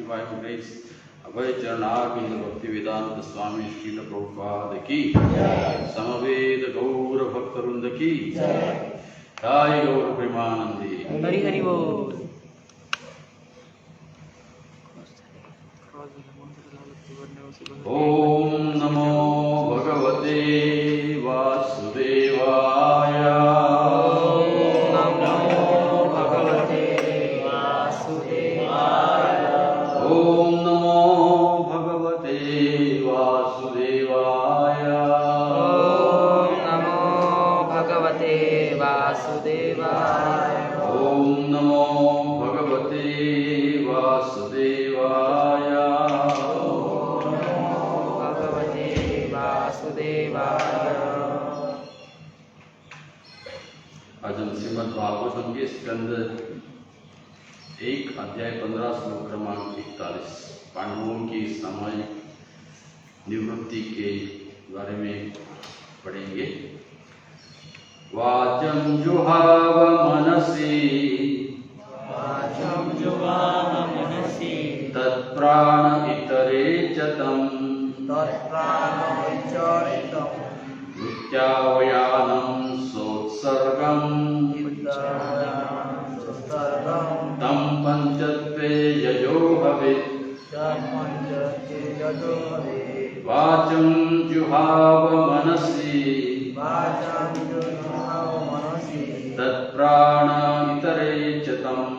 नमः ग्रेस अभय चरणार्विंद भक्ति वेदांत स्वामी श्रील प्रभुपाद की समवेद गौर भक्त वृंद की जय गौर प्रेमानंदी हरि हरि बोल। ओम नमो भगवते वासुदेवाय। नमो भगवते वासुदेवाय। ओम नमो भगवते वासुदेवाय। ओम नमो भगवते वासुदेवाय। ओम नमो भगवते वासुदेवाय। भगवते वासुदेवाय। आज हम श्रीमद् भागवतम के स्कंद 1 अध्याय 15 श्लोक क्रमांक 41 पांडवों की सामाजिक निवृत्ति के बारे में पढ़ेंगे। वाचम जुहाव मनसि तत्प्राण इतरे च तम् मृत्यावयानं सोत्सर्गम् तं पंचत्वे यजो भवेत्। वाचं जुहाव मनसि तत्प्राण इतरे च तम्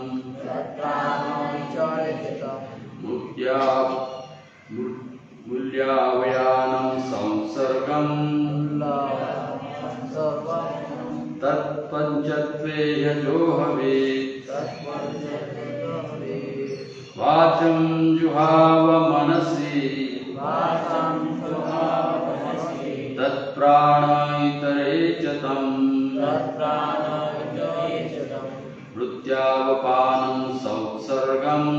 मूल्यावयानं संसर्गम् तत्पंचत्वे यजो भवेत्। वाचं जुहाव मनसि तत्प्राण इतरे च तम् मृत्यावपानं संसर्गम्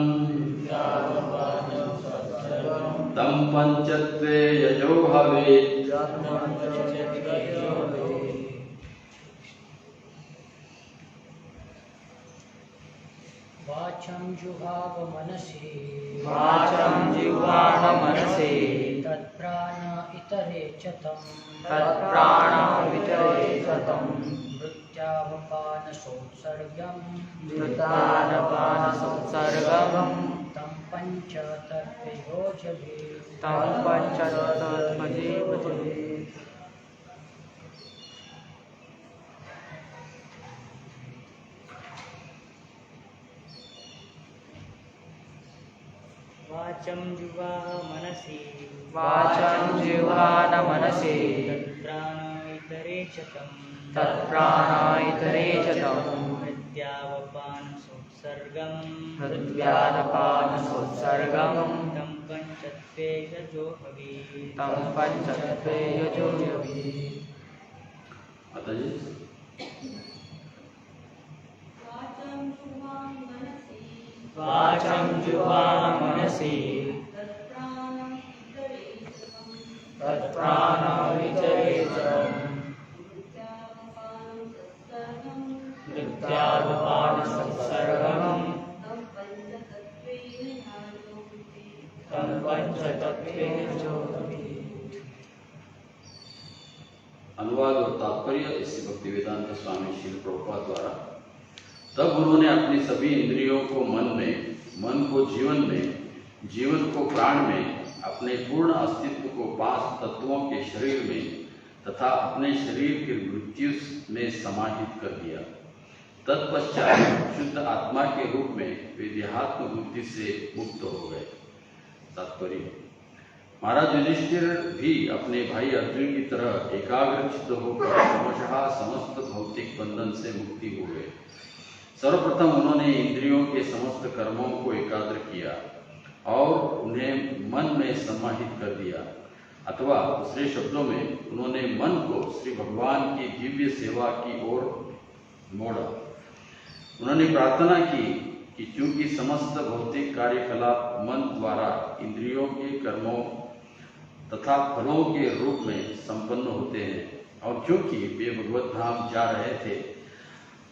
तं पंचत्वे यजो भवेत्। वाचं जुहाव मनसि तत्प्राण इतरे च तम् मृत्यावपान संसर्गम् तं पंचतत्वे योजयेत्। वाचं जुवाह मनसि तत्प्राण इतरे च तम् मृत्यावपान संसर्गम् तं पंचत्वे यजो भवेत्। आता जी वाचं जुवाह मनसि तत्प्राण इतरे च तम् मृत्यावपान संसर्गम् तं पंचतत्वे यजो भवेत्। अनुवाद और तात्पर्य इसी भक्ति वेदांत स्वामी श्री प्रभुपाद द्वारा। तब उन्होंने अपनी सभी इंद्रियों को मन को जीवन में, जीवन को प्राण में, अपने पूर्ण अस्तित्व को 5 तत्वों के शरीर में तथा अपने शरीर की मृत्यु में समाहित कर दिया। तत्पश्चात शुद्ध आत्मा के रूप में वे देहात्म बुद्धि से मुक्त हो गए। तात्पर्य महाराज युधिष्ठिर भी अपने भाई अर्जुन की तरह एकाग्र चित्त होकर क्रमशः समस्त भौतिक बंधन से मुक्ति हो गए। सर्वप्रथम उन्होंने इंद्रियों के समस्त कर्मों को एकाग्र किया और उन्हें मन में समाहित कर दिया, अथवा दूसरे शब्दों में उन्होंने मन को श्री भगवान की दिव्य सेवा की ओर मोड़ा। उन्होंने प्रार्थना की कि चूंकि समस्त भौतिक कार्यकलाप मन द्वारा इंद्रियों के कर्मों तथा फलों के रूप में संपन्न होते हैं और क्योंकि वे भगवत धाम जा रहे थे,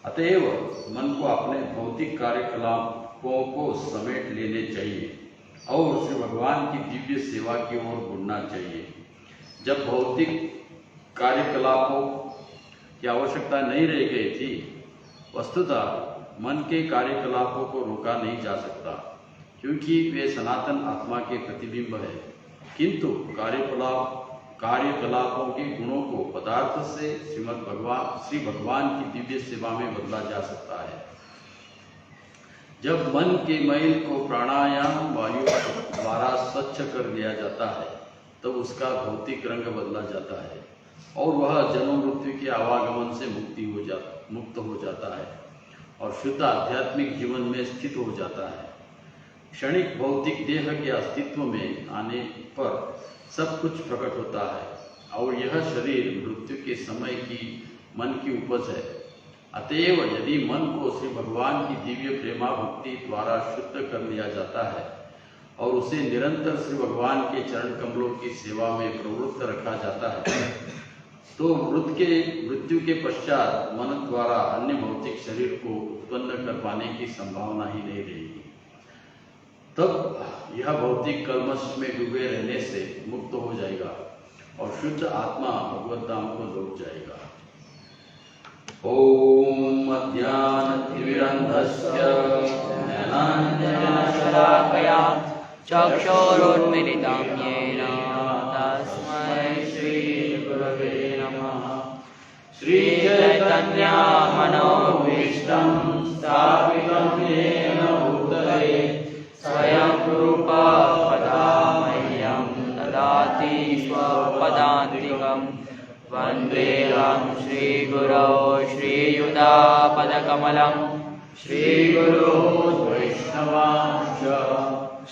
अतएव मन को अपने भौतिक कार्यकलापों को समेट लेने चाहिए और श्री भगवान की दिव्य सेवा की ओर मुड़ना चाहिए। जब भौतिक कार्यकलापों की आवश्यकता नहीं रह गई थी, वस्तुतः मन के कार्यकलापों को रोका नहीं जा सकता, क्योंकि वे सनातन आत्मा के प्रतिबिंब है। किंतु कार्यकलापों के गुणों को पदार्थ से श्री भगवान की दिव्य सेवा में बदला जा सकता है। जब मन के मैल को प्राणायाम वायु द्वारा स्वच्छ कर दिया जाता है, तब उसका भौतिक रंग बदला जाता है और वह जन्म मृत्यु के आवागमन से मुक्त हो जाता है और शुद्ध आध्यात्मिक जीवन में स्थित हो जाता है। क्षणिक भौतिक देह के अस्तित्व में आने पर सब कुछ प्रकट होता है और यह शरीर मृत्यु के समय की मन की उपज है। अतएव यदि मन को श्री भगवान की दिव्य प्रेमा भक्ति द्वारा शुद्ध कर लिया जाता है और उसे निरंतर श्री भगवान के चरण कमलों की सेवा में प्रवृत्त रखा जाता है, तो मृत्यु के पश्चात मन द्वारा अन्य भौतिक शरीर को उत्पन्न कर पाने की संभावना ही नहीं रहेगी। तब यह भौतिक कल्मश में डूबे रहने से मुक्त हो जाएगा और शुद्ध आत्मा भगवत धाम को लौट जाएगा। ओम अज्ञानतिमिरन्धस्य ज्ञानाञ्जनशलाकया चक्षुरुन्मीलितं येन तस्मै श्रीगुरवे नमः। श्रीचैतन्यमनोभीष्टं स्थापितं येन भूतले स्वयं रूपा पदा मह्यं ददाति स्वपदान्तिकम्। वन्देऽहं श्रीगुरौ श्रीयुतापदकमलं श्रीगुरो वैष्णवांश्च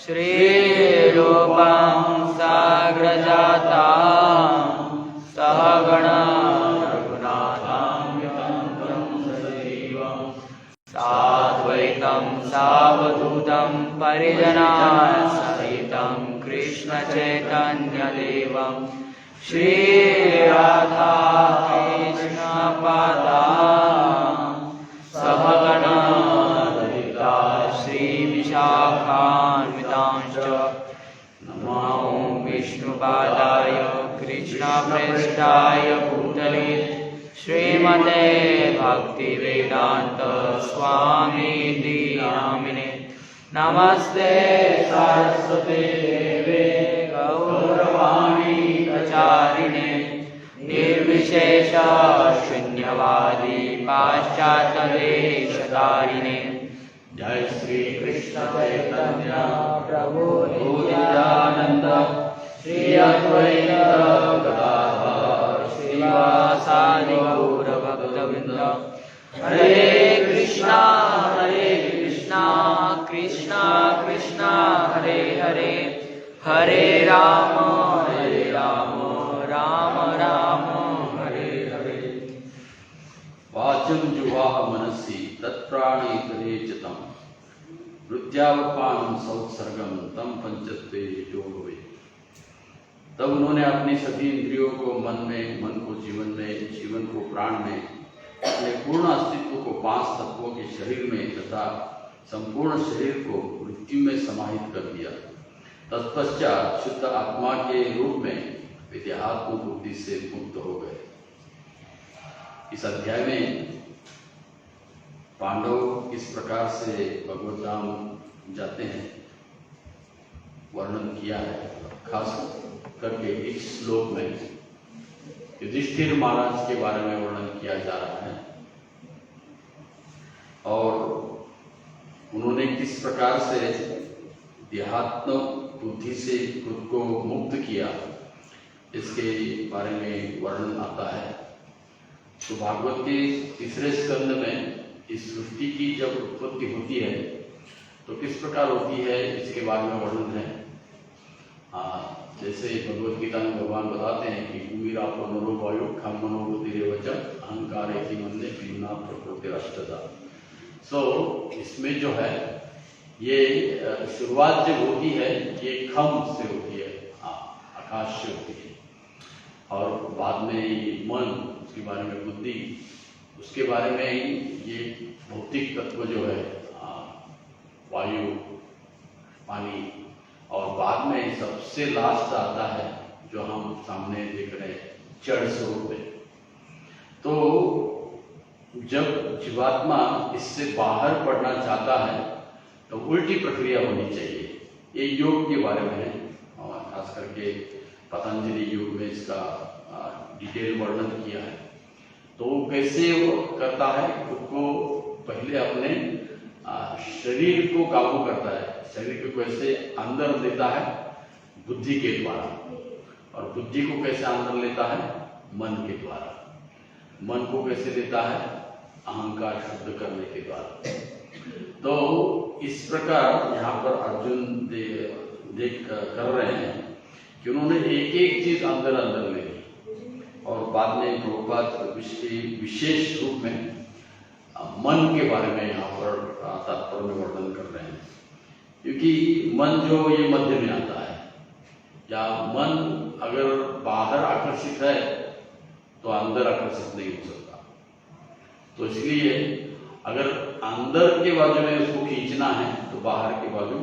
श्रीरूपं साग्रजातां सहगणा रघुनाथान्वितं सजीवं साद्वैतं सावधूतं परिजनाय सहितं कृष्णचैतन्यदेवं श्रीराधा कृष्णपादां सहगणा ललिता श्रीविशाखान्वितांश्च नमो विष्णुपादाय कृष्णप्रेष्ठाय भूतले श्रीमते भक्तिवेदान्त स्वामीति नामिने। नमस्ते सरस्वते देवे गौरवाणी प्रचारिणे निर्विशेष शून्यवादी पाश्चात्यदेशतारिणे। जय श्री कृष्ण चैतन्य प्रभु नित्यानंद श्री अद्वैत गदाधर श्रीवासादि गौर भक्तवृंद। हरे कृष्णा कृष्णा कृष्णा हरे हरे, हरे राम राम राम हरे हरे। वाचं जुवाह मनसि तत्प्राणेतरे च तम् नृत्यावपानं संसर्गम तम पंचत्वे जोड़वे। तब उन्होंने अपनी सभी इंद्रियों को मन को जीवन में, जीवन को प्राण में, अपने पूर्ण अस्तित्व को 5 तत्वों के शरीर में तथा संपूर्ण शरीर को मृत्यु में समाहित कर दिया। तत्पश्चात शुद्ध आत्मा के रूप में वे देहात्म बुद्धि से मुक्त हो गए। इस अध्याय में पांडव किस प्रकार से भगवत धाम जाते हैं वर्णन किया है। खास करके इस श्लोक में युधिष्ठिर महाराज के बारे में वर्णन किया जा रहा है और उन्होंने किस प्रकार से देहात्म बुद्धि से खुद को मुक्त किया, इसके बारे में वर्णन आता है। तो भागवत के 3रे स्कंद में इस सृष्टि की जब उत्पत्ति होती है तो किस प्रकार होती है इसके बारे में वर्णन है। जैसे भगवत गीता में भगवान बताते हैं कि कुमीरा पुनरो वायु खम मनोबुद्धि रेवच अहंकार मंदे पीना प्रकृति अष्टदा। सो इसमें जो है ये शुरुआत जब होती है ये खम से होती है, आकाश से होती है, और बाद में मन, उसके बारे में बुद्धि, उसके बारे में ये भौतिक तत्व जो है वायु, पानी, और बाद में सबसे लास्ट आता है जो हम सामने देख रहे हैं, जड़ स्वरूप में। तो जब जीवात्मा इससे बाहर पड़ना चाहता है तो उल्टी प्रक्रिया होनी चाहिए। ये योग के बारे में है और खास करके पतंजलि योग में इसका डिटेल वर्णन किया है। तो कैसे वो करता है, खुद को पहले अपने शरीर को काबू करता है, शरीर को कैसे अंदर लेता है बुद्धि के द्वारा, और बुद्धि को कैसे अंदर लेता है मन के द्वारा, मन को कैसे लेता है अहंकार शुद्ध करने के द्वारा। तो इस प्रकार यहाँ पर अर्जुन देख कर रहे हैं कि उन्होंने एक एक चीज अंदर अंदर ले ली, और बाद में प्रभुपाद विशेष रूप में मन के बारे में यहाँ पर तात्पर्य में वर्णन कर रहे हैं। क्योंकि मन जो ये मध्य में आता है, या मन अगर बाहर आकर्षित है तो अंदर आकर्षित नहीं हो सकता। तो इसलिए अगर अंदर के बाजू में उसको खींचना है तो बाहर के बाजू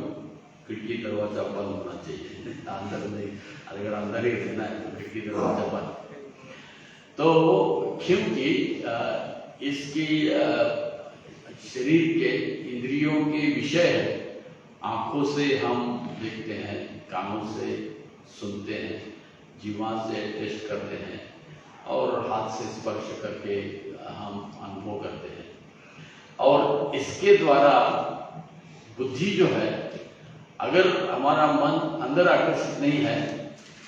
खिड़की दरवाजा बंद होना चाहिए, अंदर नहीं। अगर अंदर ही रहना है तो खिड़की दरवाजा बंद। तो क्योंकि इसकी शरीर के इंद्रियों के विषय है, आंखों से हम देखते हैं, कानों से सुनते हैं, जीवा से टेस्ट करते हैं, और हाथ से स्पर्श करके हम अनुभव करते हैं। और इसके द्वारा बुद्धि जो है, अगर हमारा मन अंदर आकर्षित नहीं है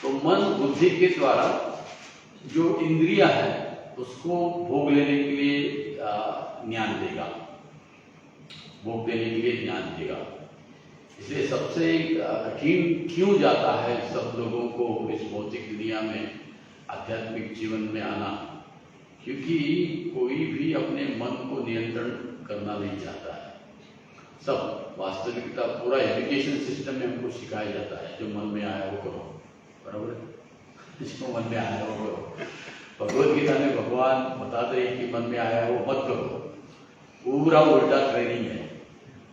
तो मन बुद्धि के द्वारा जो इंद्रिया है उसको भोग लेने के लिए ज्ञान देगा, भोग देने के लिए ज्ञान देगा। इसलिए सबसे कठिन क्यों जाता है सब लोगों को इस भौतिक दुनिया में आध्यात्मिक जीवन में आना, क्योंकि कोई भी अपने मन को नियंत्रण करना नहीं चाहता है। सब वास्तविकता पूरा एजुकेशन सिस्टम में हमको सिखाया जाता है, जो मन में आया वो करो, बराबर है, जिसको मन में आया वो करो। भगवद गीता में भगवान बताते हैं कि मन में आया वो मत करो, पूरा उल्टा ट्रेनिंग है।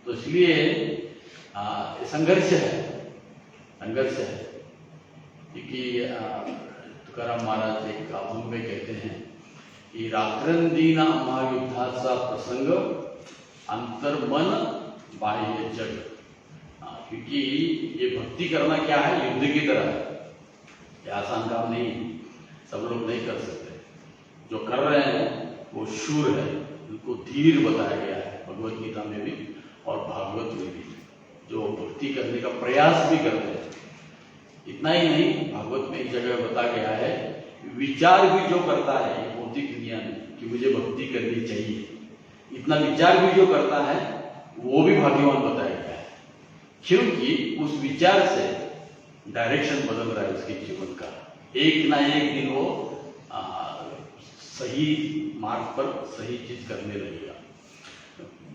तो इसलिए संघर्ष है, संघर्ष है। क्योंकि तुकाराम महाराज एक अभंग में कहते हैं कि रात्रंदीना महायुद्धाचा प्रसंग अंतर मन बाह्य जग। क्योंकि ये भक्ति करना क्या है, युद्ध की तरह है, ये आसान काम नहीं, सब लोग नहीं कर सकते। जो कर रहे हैं वो शूर है, उनको धीर बताया गया है भगवद गीता में भी और भागवत में भी, जो भक्ति करने का प्रयास भी करते हैं। इतना ही नहीं, भागवत में एक जगह बता गया है विचार भी जो करता है भौतिक दुनिया में कि मुझे भक्ति करनी चाहिए, इतना विचार भी जो करता है वो भी भाग्यवान बताया गया है। क्योंकि उस विचार से डायरेक्शन बदल रहा है उसके जीवन का, एक ना एक दिन वो सही मार्ग पर सही चीज करने लगेगा।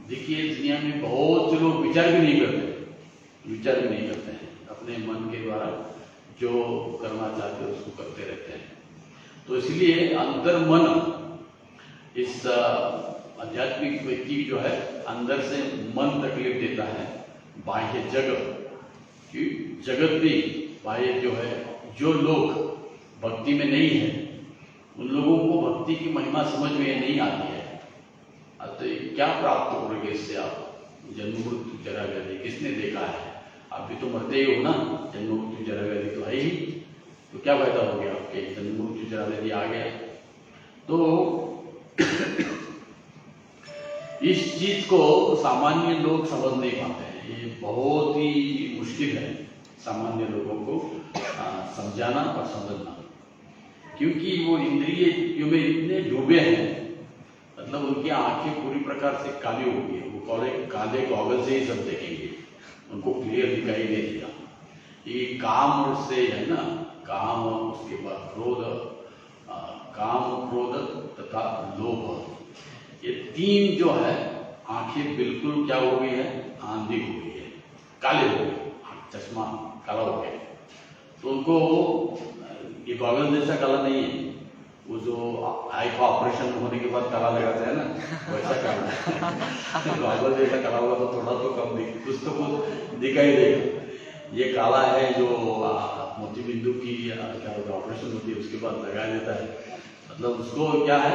देखिए दुनिया में बहुत से लोग विचार भी नहीं करते, विचार भी नहीं करते हैं, अपने मन के द्वारा जो करना चाहते हैं उसको करते रहते हैं। तो इसलिए अंतर मन इस आध्यात्मिक व्यक्ति जो है अंदर से मन तकलीफ देता है, बाह्य जगत, जगत भी बाह्य जो है, जो लोग भक्ति में नहीं है उन लोगों को भक्ति की महिमा समझ में नहीं आती है। तो क्या प्राप्त करोगे इससे आप, जन्म मृत्यु जरा व्याधि किसने देखा है, आप भी तो मरते ही हो ना, जन्म मृत्यु जरा व्याधि तो है ही, तो क्या फायदा हो गया आपके, जन्म मृत्यु जरा व्याधि आ गया। तो इस चीज को सामान्य लोग समझ नहीं पाते हैं, ये बहुत ही मुश्किल है सामान्य लोगों को समझाना और समझना, क्योंकि वो इंद्रियों में इतने डूबे हैं, मतलब उनकी आंखें पूरी प्रकार से काली हो गई, वो काले गॉगल से ही सब देखेंगे, उनको क्लियर दिखाई नहीं देगा। ये काम से है ना, काम, उसके बाद क्रोध, काम क्रोध तथा लोभ, ये तीन जो है आंखें बिल्कुल क्या हो गई है, आंधी हो गई है, काले हो गए, चश्मा काला हो गया। तो उनको ये गॉगल जैसा काला नहीं है, वो जो आई का ऑपरेशन होने के बाद काला लगाते हैं ना, वैसा काला है। गॉगल जैसा काला होगा तो थोड़ा तो कम कुछ तो कुछ दिखाई देगा, ये काला है जो मोती बिंदु की क्या होता ऑपरेशन होती है उसके बाद लगाया देता है, मतलब उसको क्या है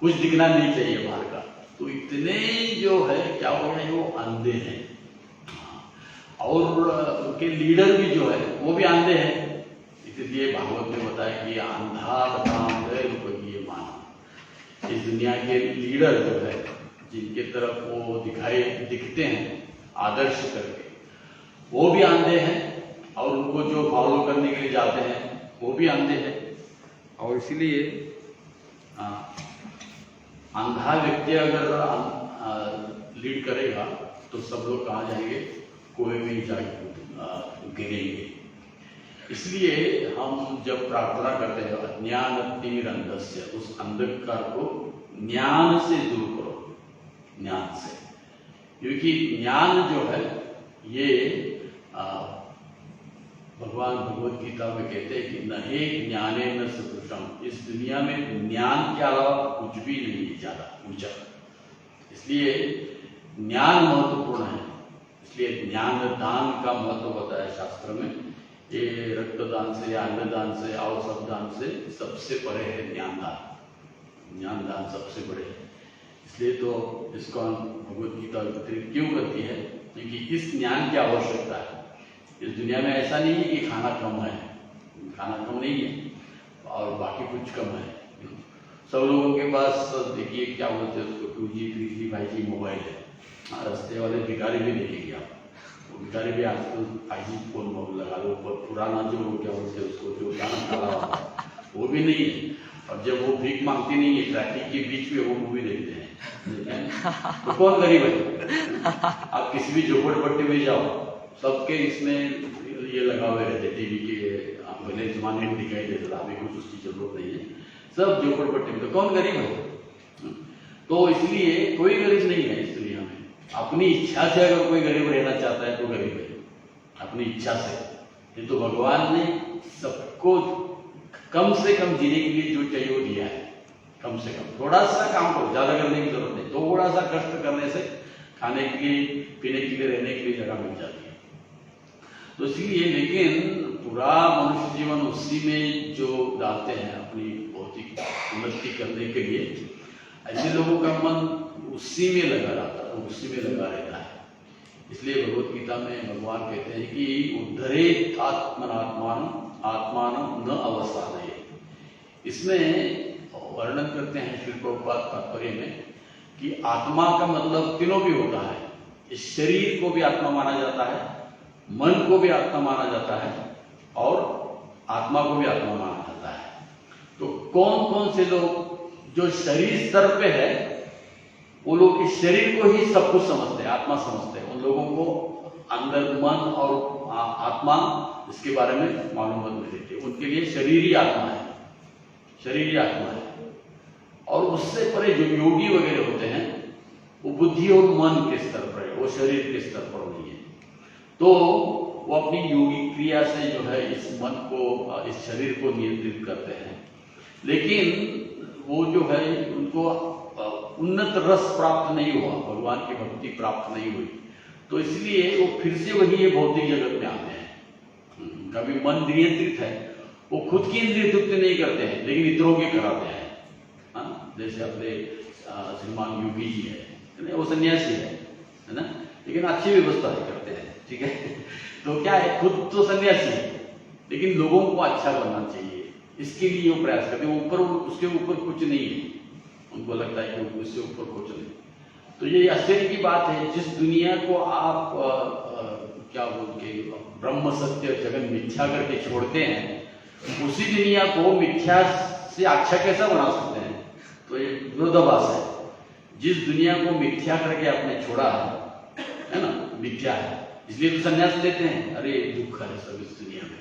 कुछ दिखना नहीं चाहिए बाहर का। तो इतने जो है क्या हो गया वो अंधे हैं, और उनके लीडर भी जो है वो भी अंधे हैं। इसलिए भागवत में बताया कि अंधा रूपये मानव, इस दुनिया के लीडर जो है जिनके तरफ वो दिखते हैं आदर्श करके, वो भी अंधे हैं, और उनको जो फॉलो करने के लिए जाते हैं वो भी अंधे हैं। और इसीलिए अंधा व्यक्ति अगर लीड करेगा तो सब लोग कहाँ जाएंगे, कुएं में जाके गिरेंगे। इसलिए हम जब प्रार्थना करते हैं अज्ञानतिमिरन्धस्य, उस अंधकार को ज्ञान से दूर करो, ज्ञान से, क्योंकि ज्ञान जो है ये भगवान भगवद गीता में कहते हैं कि न हे ज्ञाने न सदृशम, इस दुनिया में ज्ञान के अलावा कुछ भी नहीं है ज्यादा ऊंचा। इसलिए ज्ञान महत्वपूर्ण है, इसलिए ज्ञान दान का महत्व बताया शास्त्र में। ये रक्तदान से या अन्नदान से और सब दान से सबसे बड़े है ज्ञान दान, ज्ञान दान सबसे बड़े है। इसलिए तो इसको भगवद गीता वितरित क्यों करती है, क्योंकि इस ज्ञान की आवश्यकता है। इस दुनिया में ऐसा नहीं है कि खाना कम है, खाना कम नहीं है और बाकी कुछ कम है। सब लोगों के पास देखिए क्या बोलते हैं उसको 2G 3G 5G मोबाइल है। रास्ते वाले भिखारी भी देखेंगे आप, वो भिखारी भी आजकल 5G फोन लगा लो, पुराना जो क्या बोलते हैं उसको जो गाना काला वो भी नहीं है। और जब वो भीख मांगती नहीं है ट्रैफिक के बीच में वो मूवी देखते हैं, तो कौन गरीब है? आप किसी भी झोपड़पट्टी में जाओ, सबके इसमें ये लगा हुए रहते टीवी के, पहले जमाने में दिखाई देता था, अभी कुछ उसकी जरूरत नहीं है, सब झोपड़पट्टी में। तो कौन गरीब है? तो इसलिए कोई गरीब नहीं है इस दुनिया में। अपनी इच्छा से अगर कोई गरीब रहना चाहता है तो गरीब है, अपनी इच्छा से। ये तो भगवान ने सबको कम से कम जीने के लिए जो चाहिए वो दिया है। कम से कम थोड़ा सा काम करो, ज्यादा करने की जरूरत नहीं, थोड़ा सा कष्ट करने से खाने के लिए, पीने के लिए, रहने के लिए जगह मिल जाती है। तो इसीलिए, लेकिन पूरा मनुष्य जीवन उसी में जो डालते हैं अपनी भौतिक उन्नति करने के लिए, ऐसे लोगों का मन उसी में लगा रहता है, उसी में लगा रहता है। इसलिए भगवत गीता में भगवान कहते हैं कि उद्धरेत आत्मनात्मान आत्मान न अवसादये। इसमें वर्णन करते हैं श्री प्रभुपाद तात्पर्य में कि आत्मा का मतलब तीनों भी होता है। इस शरीर को भी आत्मा माना जाता है, मन को भी आत्मा माना जाता है, और आत्मा को भी आत्मा माना जाता है। तो कौन कौन से लोग जो शरीर स्तर पे है, वो लोग इस शरीर को ही सब कुछ समझते हैं, आत्मा समझते हैं। उन लोगों को अंदर मन और आत्मा इसके बारे में मालूम नहीं देते, उनके लिए शरीर ही आत्मा है, शरीर ही आत्मा है। और उससे परे जो योगी वगैरह होते हैं वो बुद्धि और मन के स्तर पर है, वो शरीर के स्तर पर नहीं है। तो वो अपनी योगी क्रिया से जो है इस मन को, इस शरीर को नियंत्रित करते हैं। लेकिन वो जो है उनको उन्नत रस प्राप्त नहीं हुआ, भगवान की भक्ति प्राप्त नहीं हुई, तो इसलिए वो फिर से वही ये भौतिक जगत में आते हैं। कभी मन नियंत्रित है, वो खुद की इंद्रिय तृप्त नहीं करते हैं, लेकिन इतरों के कराते हैं। जैसे अपने श्रीमान योगी जी है, वो सन्यासी है ना, लेकिन अच्छी व्यवस्था करते हैं, ठीक है। तो क्या है, खुद तो सन्यासी है, लेकिन लोगों को अच्छा बनना चाहिए, इसके लिए वो प्रयास करते हैं। ऊपर उसके ऊपर कुछ नहीं है, उनको लगता है कि उससे ऊपर कुछ नहीं। तो ये आश्चर्य की बात है, जिस दुनिया को आप क्या बोलते ब्रह्म सत्य जगन मिथ्या करके छोड़ते हैं, उसी दुनिया को मिथ्या से अच्छा कैसा बना सकते हैं? तो ये विरोधाभास है। जिस दुनिया को मिथ्या करके आपने छोड़ा है ना, मिथ्या है, इसलिए तो संन्यास लेते हैं, अरे दुख है सब इस दुनिया में।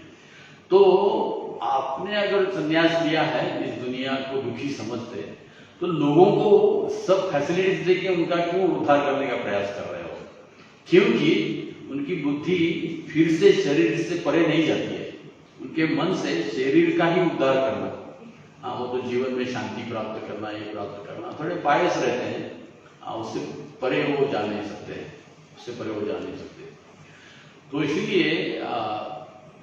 तो आपने अगर संन्यास लिया है, इस दुनिया को दुखी समझते हैं, तो लोगों को सब फैसिलिटीज देके उनका क्यों उद्धार करने का प्रयास कर रहे हो? क्योंकि उनकी बुद्धि फिर से शरीर से परे नहीं जाती है, उनके मन से शरीर का ही उद्धार करना। हाँ, वो तो जीवन में शांति प्राप्त करना, ये प्राप्त करना, थोड़े पायस रहते हैं। हाँ, उससे परे वो जा नहीं सकते, उससे परे वो जा नहीं सकते। तो इसलिए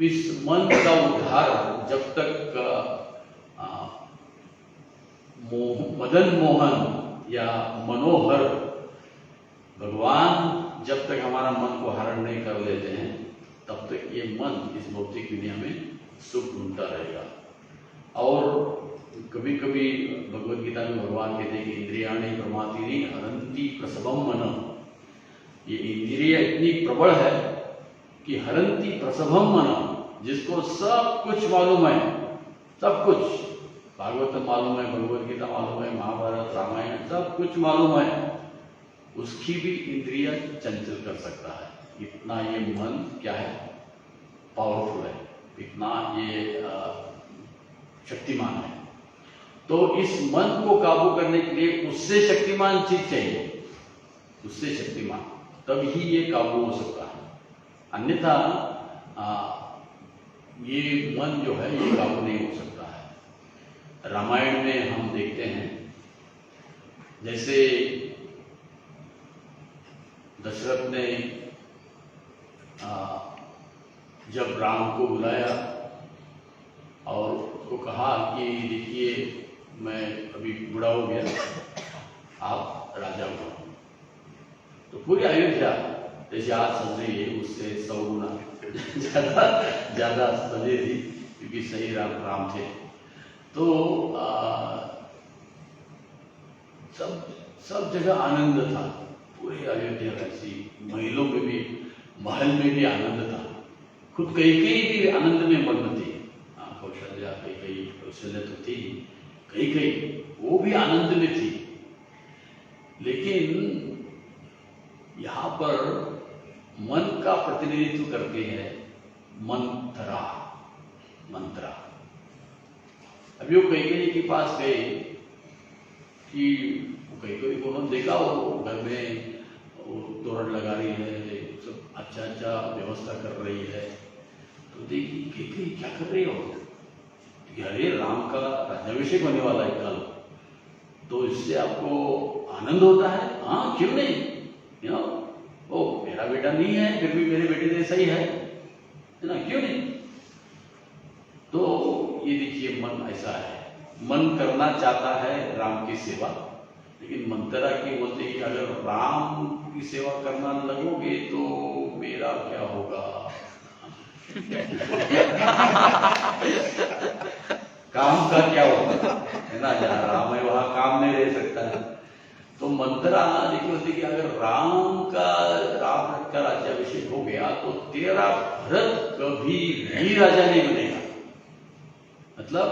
इस मन का उद्धार जब तक मदन मोहन या मनोहर भगवान जब तक हमारा मन को हरण नहीं कर लेते हैं, तब तक ये मन इस भौतिक दुनिया में सुख ढूंढता रहेगा। और कभी कभी भगवद गीता में भगवान कहते हैं कि इंद्रियाणि प्रमातिनी हरंती प्रसवम मन। ये इंद्रिय इतनी प्रबल है कि हरंती प्रसवम मन, जिसको सब कुछ मालूम है, सब कुछ भागवत मालूम है, भगवद गीता मालूम है, महाभारत रामायण सब कुछ मालूम है, उसकी भी इंद्रिय चंचल कर सकता है। इतना ये मन क्या है, पावरफुल है, इतना ये शक्तिमान है। तो इस मन को काबू करने के लिए उससे शक्तिमान चीज चाहिए, उससे शक्तिमान, तब ही ये काबू हो सकता है। अन्यथा ये मन जो है ये काबू नहीं हो सकता है। रामायण में हम देखते हैं जैसे दशरथ ने जब राम को बुलाया और उसको कहा कि देखिए मैं अभी बूढ़ा हो गया, आप राजा बनो। तो पूरी अयोध्या जैसे आज सज रही है उससे 100 गुना ज्यादा सजे थी, क्योंकि सही राम थे। तो सब जगह आनंद था, पूरे अयोध्या ऐसी, महलों में भी, महल में भी आनंद था। खुद कई भी आनंद में मग्न थी। कौशल्या कई कौशल्या तो थी, कई वो भी आनंद में थी। लेकिन यहाँ पर मन का प्रतिनिधित्व करते हैं मंत्रा। अभी वो कई के पास गए कि कई को उन्होंने देखा वो घर में तोरण लगा रही है, सब अच्छा व्यवस्था कर रही है। तो देखी कई क्या कर रही हो, अरे राम का राज्याभिषेक होने वाला है कल, तो इससे आपको आनंद होता है? हाँ, क्यों नहीं, ओ मेरा बेटा नहीं है फिर भी मेरे बेटे जैसा ही है ना, क्यों नहीं। तो ये देखिए मन ऐसा है, मन करना चाहता है राम की सेवा, लेकिन मंत्रा की बोलते हैं कि अगर राम की सेवा करना लगोगे तो मेरा क्या होगा काम का क्या होगा, है ना, जहाँ राम है वहां काम नहीं रह सकता है। तो मंत्रा देखिए होती कि अगर राम का राज्याभिषेक हो गया तो तेरा भरत कभी भी राजा नहीं बनेगा। मतलब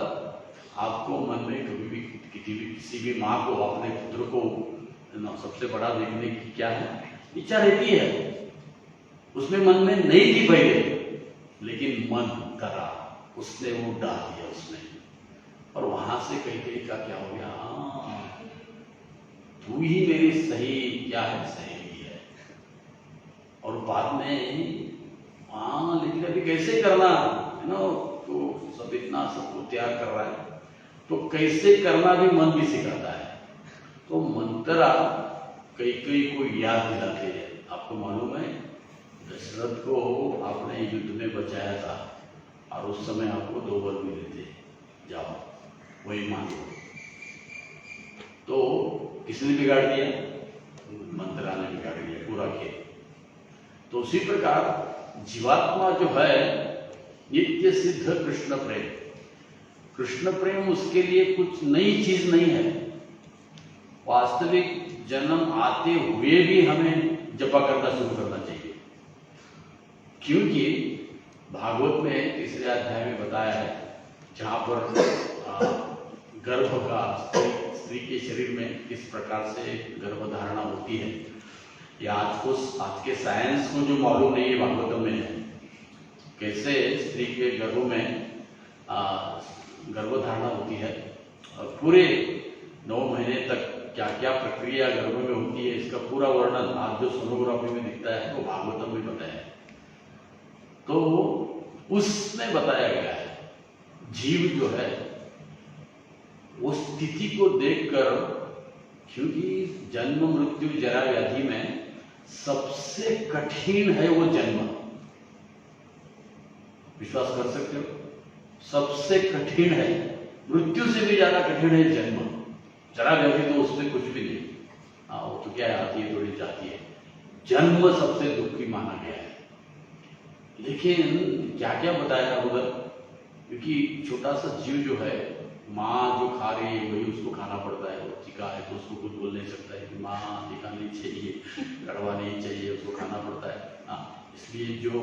आपको मन में कभी भी किसी भी माँ को अपने पुत्र को सबसे बड़ा देखने की क्या है इच्छा रहती है, उसमें मन में नहीं थी पहले, लेकिन मन करा, उसने वो डाल दिया उसमें, और वहां से कहीं का क्या हो गया, तू ही मेरी सही क्या है, सहेली है। और बाद में लेकिन अभी कैसे करना है ना, तो सब इतना सबको तैयार कर रहा है, तो कैसे करना भी मन भी सिखाता है। तो मंत्रा कई को याद दिलाते हैं। आपको मालूम है दशरथ को आपने युद्ध में बचाया था और उस समय आपको 2 वर मिले थे, जाओ वही मान लो। तो किसने बिगाड़ दिया? मंत्रा ने बिगाड़ दिया पूरा खेल। तो उसी प्रकार जीवात्मा जो है नित्य सिद्ध कृष्ण प्रेम, कृष्ण प्रेम उसके लिए कुछ नई चीज नहीं है। वास्तविक जन्म आते हुए भी हमें जपा करना शुरू करना चाहिए, क्योंकि भागवत में 3 अध्याय में बताया है, जहां पर गर्भ का स्त्री के शरीर में किस प्रकार से गर्भधारणा होती है, या आज के साइंस को जो मालूम नहीं है भागवत में है, कैसे स्त्री के गर्भ में गर्भधारणा होती है और पूरे 9 महीने तक क्या क्या प्रक्रिया गर्भ में होती है, इसका पूरा वर्णन आज जो सोनोग्राफी में दिखता है वो भागवतम में बताया है। तो उसमें बताया गया है जीव जो है वो स्थिति को देखकर, क्योंकि जन्म मृत्यु जरा व्याधि में सबसे कठिन है वो जन्म, विश्वास कर सकते हो? सबसे कठिन है, मृत्यु से भी ज्यादा कठिन है जन्म। जरा व्याधि तो उसमें कुछ भी नहीं, हाँ वो तो क्या है, आती है थोड़ी जाती है। जन्म सबसे दुखी माना गया है। लेकिन क्या क्या बताया उधर, क्योंकि छोटा सा जीव जो है, माँ जो खा रही है वही उसको खाना पड़ता है। वो टीका है तो उसको कुछ बोल नहीं सकता है कि माँ टीका नहीं चाहिए, कड़वा नहीं चाहिए, उसको खाना पड़ता है। हाँ, इसलिए जो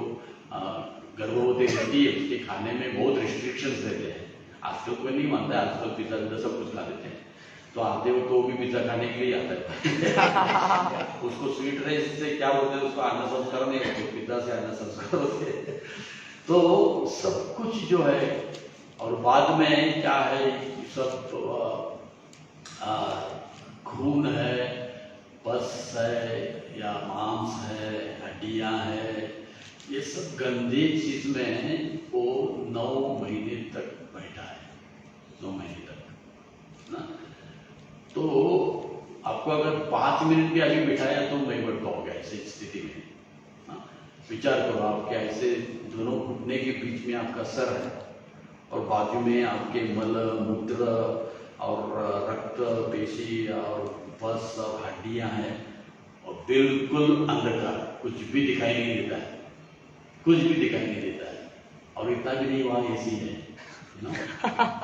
गर्भवती रहती है उसके खाने में बहुत रिस्ट्रिक्शंस रहते हैं। आजकल कोई नहीं मानता है, आजकल पिज्जा विज्जा सब कुछ खा लेते हैं। तो आते हो तो वो भी पिज्जा खाने के लिए आता है। उसको स्वीट राइस से क्या बोलते हैं, उसको अन्न संस्कार नहीं होते, पिज्जा से अन्न संस्कार होते हैं। तो सब कुछ जो है, और बाद में क्या है, सब खून है, पस है या मांस है, हड्डियां है, ये सब गंदी चीज में वो 9 महीने तक बैठा है, 9 महीने तक ना। तो आपको अगर 5 मिनट भी आगे बिठाया तो नहीं बढ़ पाओगे ऐसी स्थिति में। हाँ, विचार करो, आपके ऐसे दोनों घुटने के बीच में आपका सर है और बाजू में आपके मल मूत्र और रक्त पेशी और पस और हड्डियां हैं, और बिल्कुल अंधकार, कुछ भी दिखाई नहीं देता है, कुछ भी दिखाई नहीं देता है। और इतना भी नहीं वहाँ एसी है ना,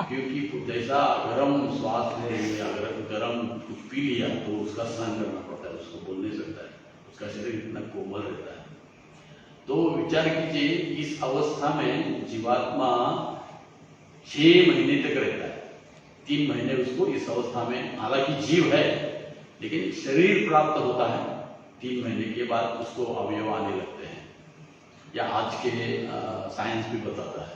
क्योंकि जैसा गर्म श्वास ले या गर्म कुछ पी लिया तो उसका सहन करना पड़ता है, उसको बोल नहीं सकता है, उसका शरीर इतना कोमल रहता है। तो विचार कीजिए, इस अवस्था में जीवात्मा 6 महीने तक रहता है। 3 महीने उसको इस अवस्था में, हालांकि जीव है लेकिन शरीर प्राप्त होता है। 3 महीने के बाद उसको अवयव आने लगते हैं, या आज के साइंस भी बताता है।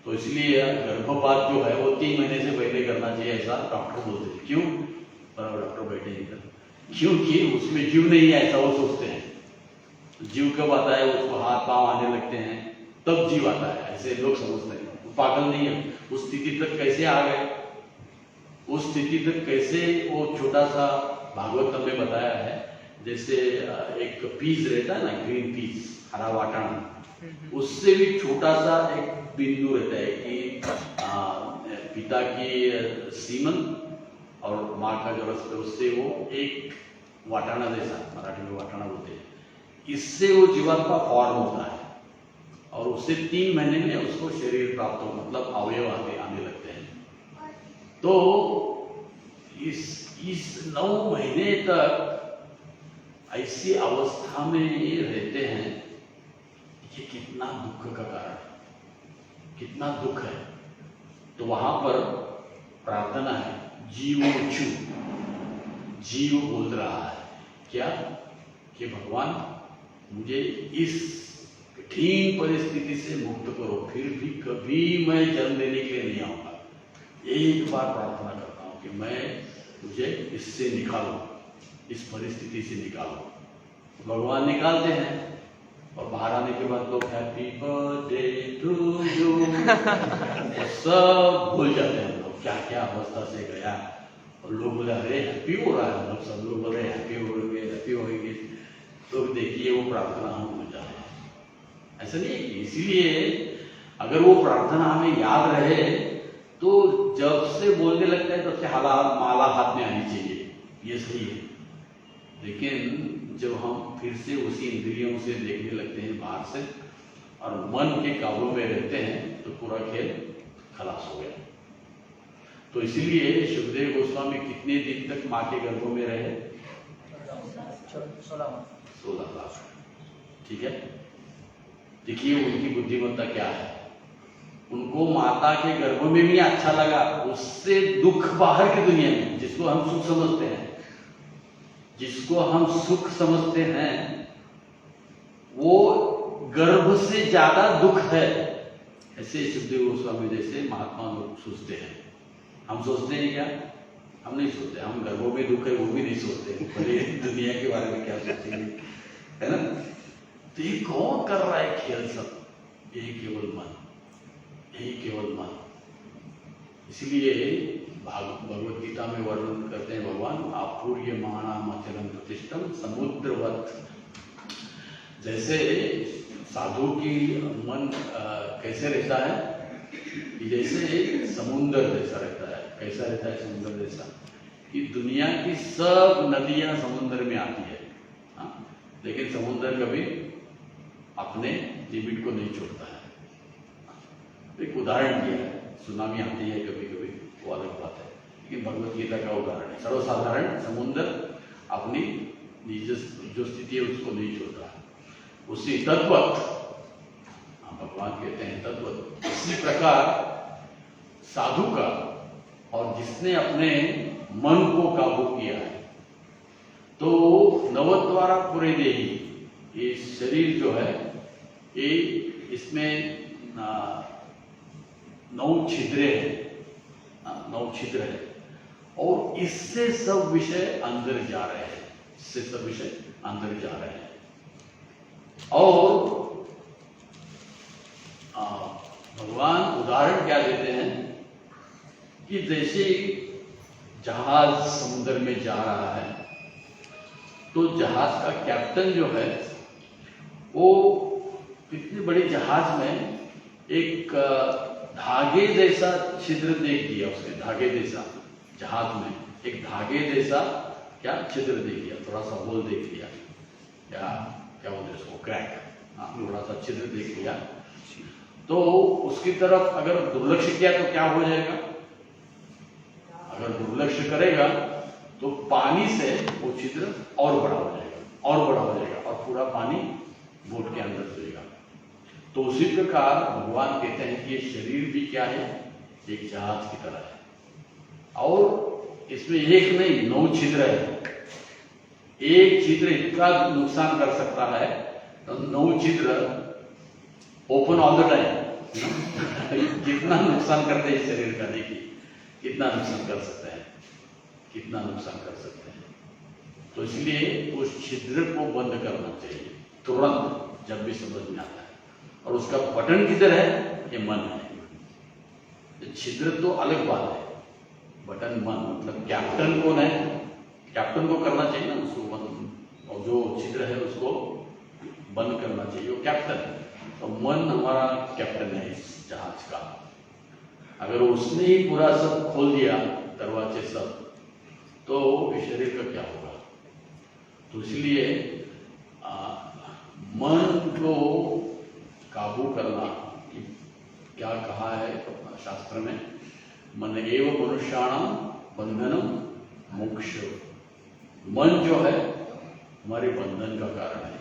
तो इसलिए गर्भपात जो है वो 3 महीने से पहले करना चाहिए, ऐसा डॉक्टर बोलते हैं। क्यों? पर डॉक्टर बैठे नहीं कर, क्योंकि उसमें जीव नहीं है ऐसा वो सोचते हैं। जीव कब आता है, उसको हाथ पांव आने लगते हैं तब जीव आता है, ऐसे लोग समझते हैं। वो पागल नहीं है। उस स्थिति तक कैसे आ गए, उस स्थिति तक कैसे, वो छोटा सा भागवतम में बताया है, जैसे एक पीस रहता है ना, ग्रीन पीस, हरा वाटाणा, उससे भी छोटा सा एक बिंदु रहता है कि पिता की सीमन और माँ का जो रस है उससे वो एक वाटाणा जैसा, मराठी में वाटाणा बोलते हैं, इससे वो जीवात्मा फॉर्म होता है। और उससे 3 महीने में उसको शरीर प्राप्त हो, मतलब अवयव आने लगते हैं। तो इस 9 महीने तक ऐसी अवस्था में ये रहते हैं, ये कितना दुख का कारण है, कितना दुख है। तो वहां पर प्रार्थना है, जीवोचु, जीव बोल रहा है क्या, कि भगवान मुझे इस कठिन परिस्थिति से मुक्त करो, फिर भी कभी मैं जन्म लेने के लिए नहीं आऊंगा। एक बार प्रार्थना करता हूं कि मैं मुझे इससे निकालो, इस परिस्थिति से निकालो। भगवान निकालते हैं, और बाहर आने के बाद लोग हैप्पी बर्थडे टू यू सब भूल जाते हैं लोग, क्या क्या अवस्था से गया। और लोग बोले अरे हैप्पी हो रहा है, मतलब सब लोग बोले हैप्पी होंगे, हैप्पी होंगे। तो देखिए वो प्रार्थना हम भूल जाते हैं, ऐसा नहीं है। इसीलिए अगर वो प्रार्थना हमें याद रहे तो जब से बोलने लगता है तब से माला हाथ में आनी चाहिए, ये सही है। लेकिन जब हम फिर से उसी इंद्रियों से देखने लगते हैं बाहर से, और मन के काबू में रहते हैं, तो पूरा खेल खलास हो गया। तो इसीलिए सुखदेव गोस्वामी कितने दिन तक माँ के गर्भ में रहे? 16 साल। ठीक है, देखिए उनकी बुद्धिमत्ता क्या है। उनको माता के गर्भ में भी अच्छा लगा, उससे दुख बाहर की दुनिया में, जिसको हम सुख समझते हैं, जिसको हम सुख समझते हैं, वो गर्भ से ज्यादा दुख है। ऐसे सुखदेव गोस्वामी जैसे महात्मा लोग सोचते हैं। हम सोचते हैं क्या? हम नहीं सोचते। हम गर्भों में दुख है वो भी नहीं सोचते, भले दुनिया के बारे में क्या सोचेंगे, है ना। तो ये कौन कर रहा है खेल सब? यही केवल मन, यही केवल मन। इसलिए भगवत गीता में वर्णन करते हैं भगवान, आपूर्यमाणम अचलम प्रतिष्ठम समुद्रवत। जैसे साधु की मन कैसे रहता है कि जैसे समुंदर जैसा रहता है। कैसा रहता है समुंदर जैसा कि दुनिया की सब नदियां समुद्र में आती है, हाँ? लेकिन समुद्र कभी अपने लिमिट को नहीं छोड़ता है। एक उदाहरण दिया है, सुनामी आती है कभी कभी, वो अलग बात है, लेकिन भगवत गीता का उदाहरण है। सर्वसाधारण समुद्र अपनी जो स्थिति है उसको नहीं छोड़ता है। उसी तद्वत, भगवान कहते हैं तद्वत, इसी प्रकार साधु का और जिसने अपने मन को काबू किया है, तो नवद्वारा पूरे देही, ये शरीर जो है ये इसमें 9 छिद्रे हैं, 9 छिद्र है, और इससे सब विषय अंदर जा रहे हैं, इससे सब विषय अंदर जा रहे हैं। और भगवान उदाहरण क्या देते हैं कि जैसे जहाज समुद्र में जा रहा है, तो जहाज का कैप्टन जो है वो इतनी बड़ी जहाज में एक धागे जैसा छिद्र देख दिया उसने, धागे जैसा जहाज में एक धागे जैसा क्या छिद्र देख दिया, थोड़ा सा होल देख लिया, क्या बोलते हैं उसको, क्रैक, थोड़ा सा छिद्र देख लिया। तो उसकी तरफ अगर दुर्लक्ष्य किया तो क्या हो जाएगा? अगर दुर्लक्ष्य करेगा तो पानी से वो छिद्र और बड़ा हो जाएगा, और बड़ा हो जाएगा, और पूरा पानी बोट के अंदर जाएगा। तो उसी प्रकार भगवान कहते हैं कि ये शरीर भी क्या है, एक जहाज की तरह है, और इसमें एक नहीं 9 छिद्र है। एक छिद्र इतना नुकसान कर सकता है, तो 9 छिद्र ओपन ऑल द टाइम कितना नुकसान करते हैं शरीर का, देखिए कितना नुकसान कर सकते हैं, कितना नुकसान कर सकते हैं। तो इसलिए उस छिद्र को बंद करना चाहिए तुरंत जब भी समझ में आता है। और उसका बटन किधर है? ये मन है। छिद्र तो अलग बात है, बटन मन, मतलब कैप्टन कौन है? कैप्टन को करना चाहिए ना उसको बंद, और जो छिद्र है उसको बंद करना चाहिए, वो कैप्टन है। तो मन हमारा कैप्टन है इस जहाज का। अगर उसने ही पूरा सब खोल दिया, दरवाजे सब, तो इस शरीर का क्या होगा? तो इसलिए मन को काबू करना, क्या कहा है शास्त्र में, मन एव मनुष्याणाम बंधनम मोक्ष। मन जो है हमारे बंधन का कारण है,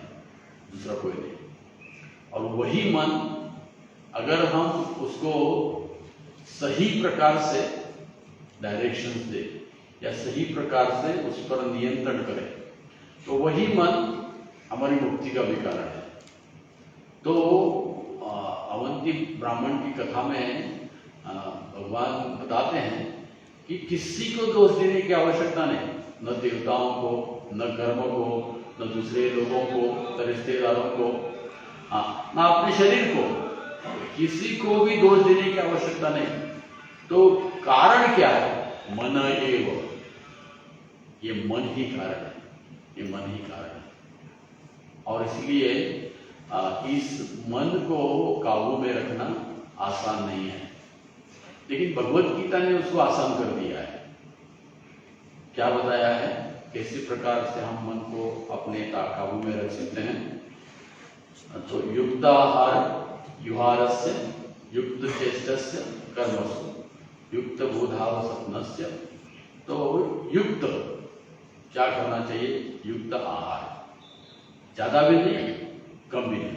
दूसरा कोई नहीं। और वही मन अगर हम उसको सही प्रकार से डायरेक्शंस दे या सही प्रकार से उस पर नियंत्रण करें, तो वही मन हमारी मुक्ति का भी कारण है। तो अवंती ब्राह्मण की कथा में भगवान बताते हैं कि किसी को दोष देने की आवश्यकता नहीं, न देवताओं को, न कर्म को, न दूसरे लोगों को, न रिश्तेदारों को, न अपने शरीर को, किसी को भी दोष देने की आवश्यकता नहीं। तो कारण क्या है? मन एव, ये मन ही कारण है, ये मन ही कारण है। और इसलिए इस मन को काबू में रखना आसान नहीं है, लेकिन भगवत गीता ने उसको आसान कर दिया है। क्या बताया है? कैसे प्रकार से हम मन को अपने काबू में रख सकते हैं? तो युक्ताहार युहारस्य युक्त चेष्टस्य कर्मसु युक्त बोधाव सपनस्य। तो युक्त क्या करना चाहिए? युक्त आहार, ज्यादा भी नहीं कम भी नहीं।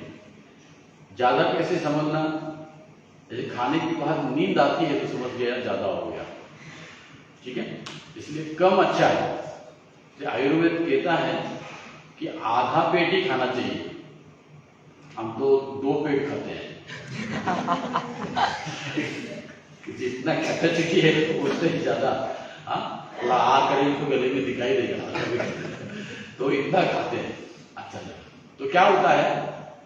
ज्यादा कैसे समझना? जैसे खाने के बाद नींद आती है तो समझ गया ज्यादा हो गया, ठीक है, इसलिए कम अच्छा है। आयुर्वेद कहता है कि आधा पेट ही खाना चाहिए, हम तो 2 पेट खाते हैं जितना कैपेसिटी है उससे ही ज्यादा, थोड़ा आ करेंगे तो गले में दिखाई देगा तो इतना खाते हैं। अच्छा लगा तो क्या होता है,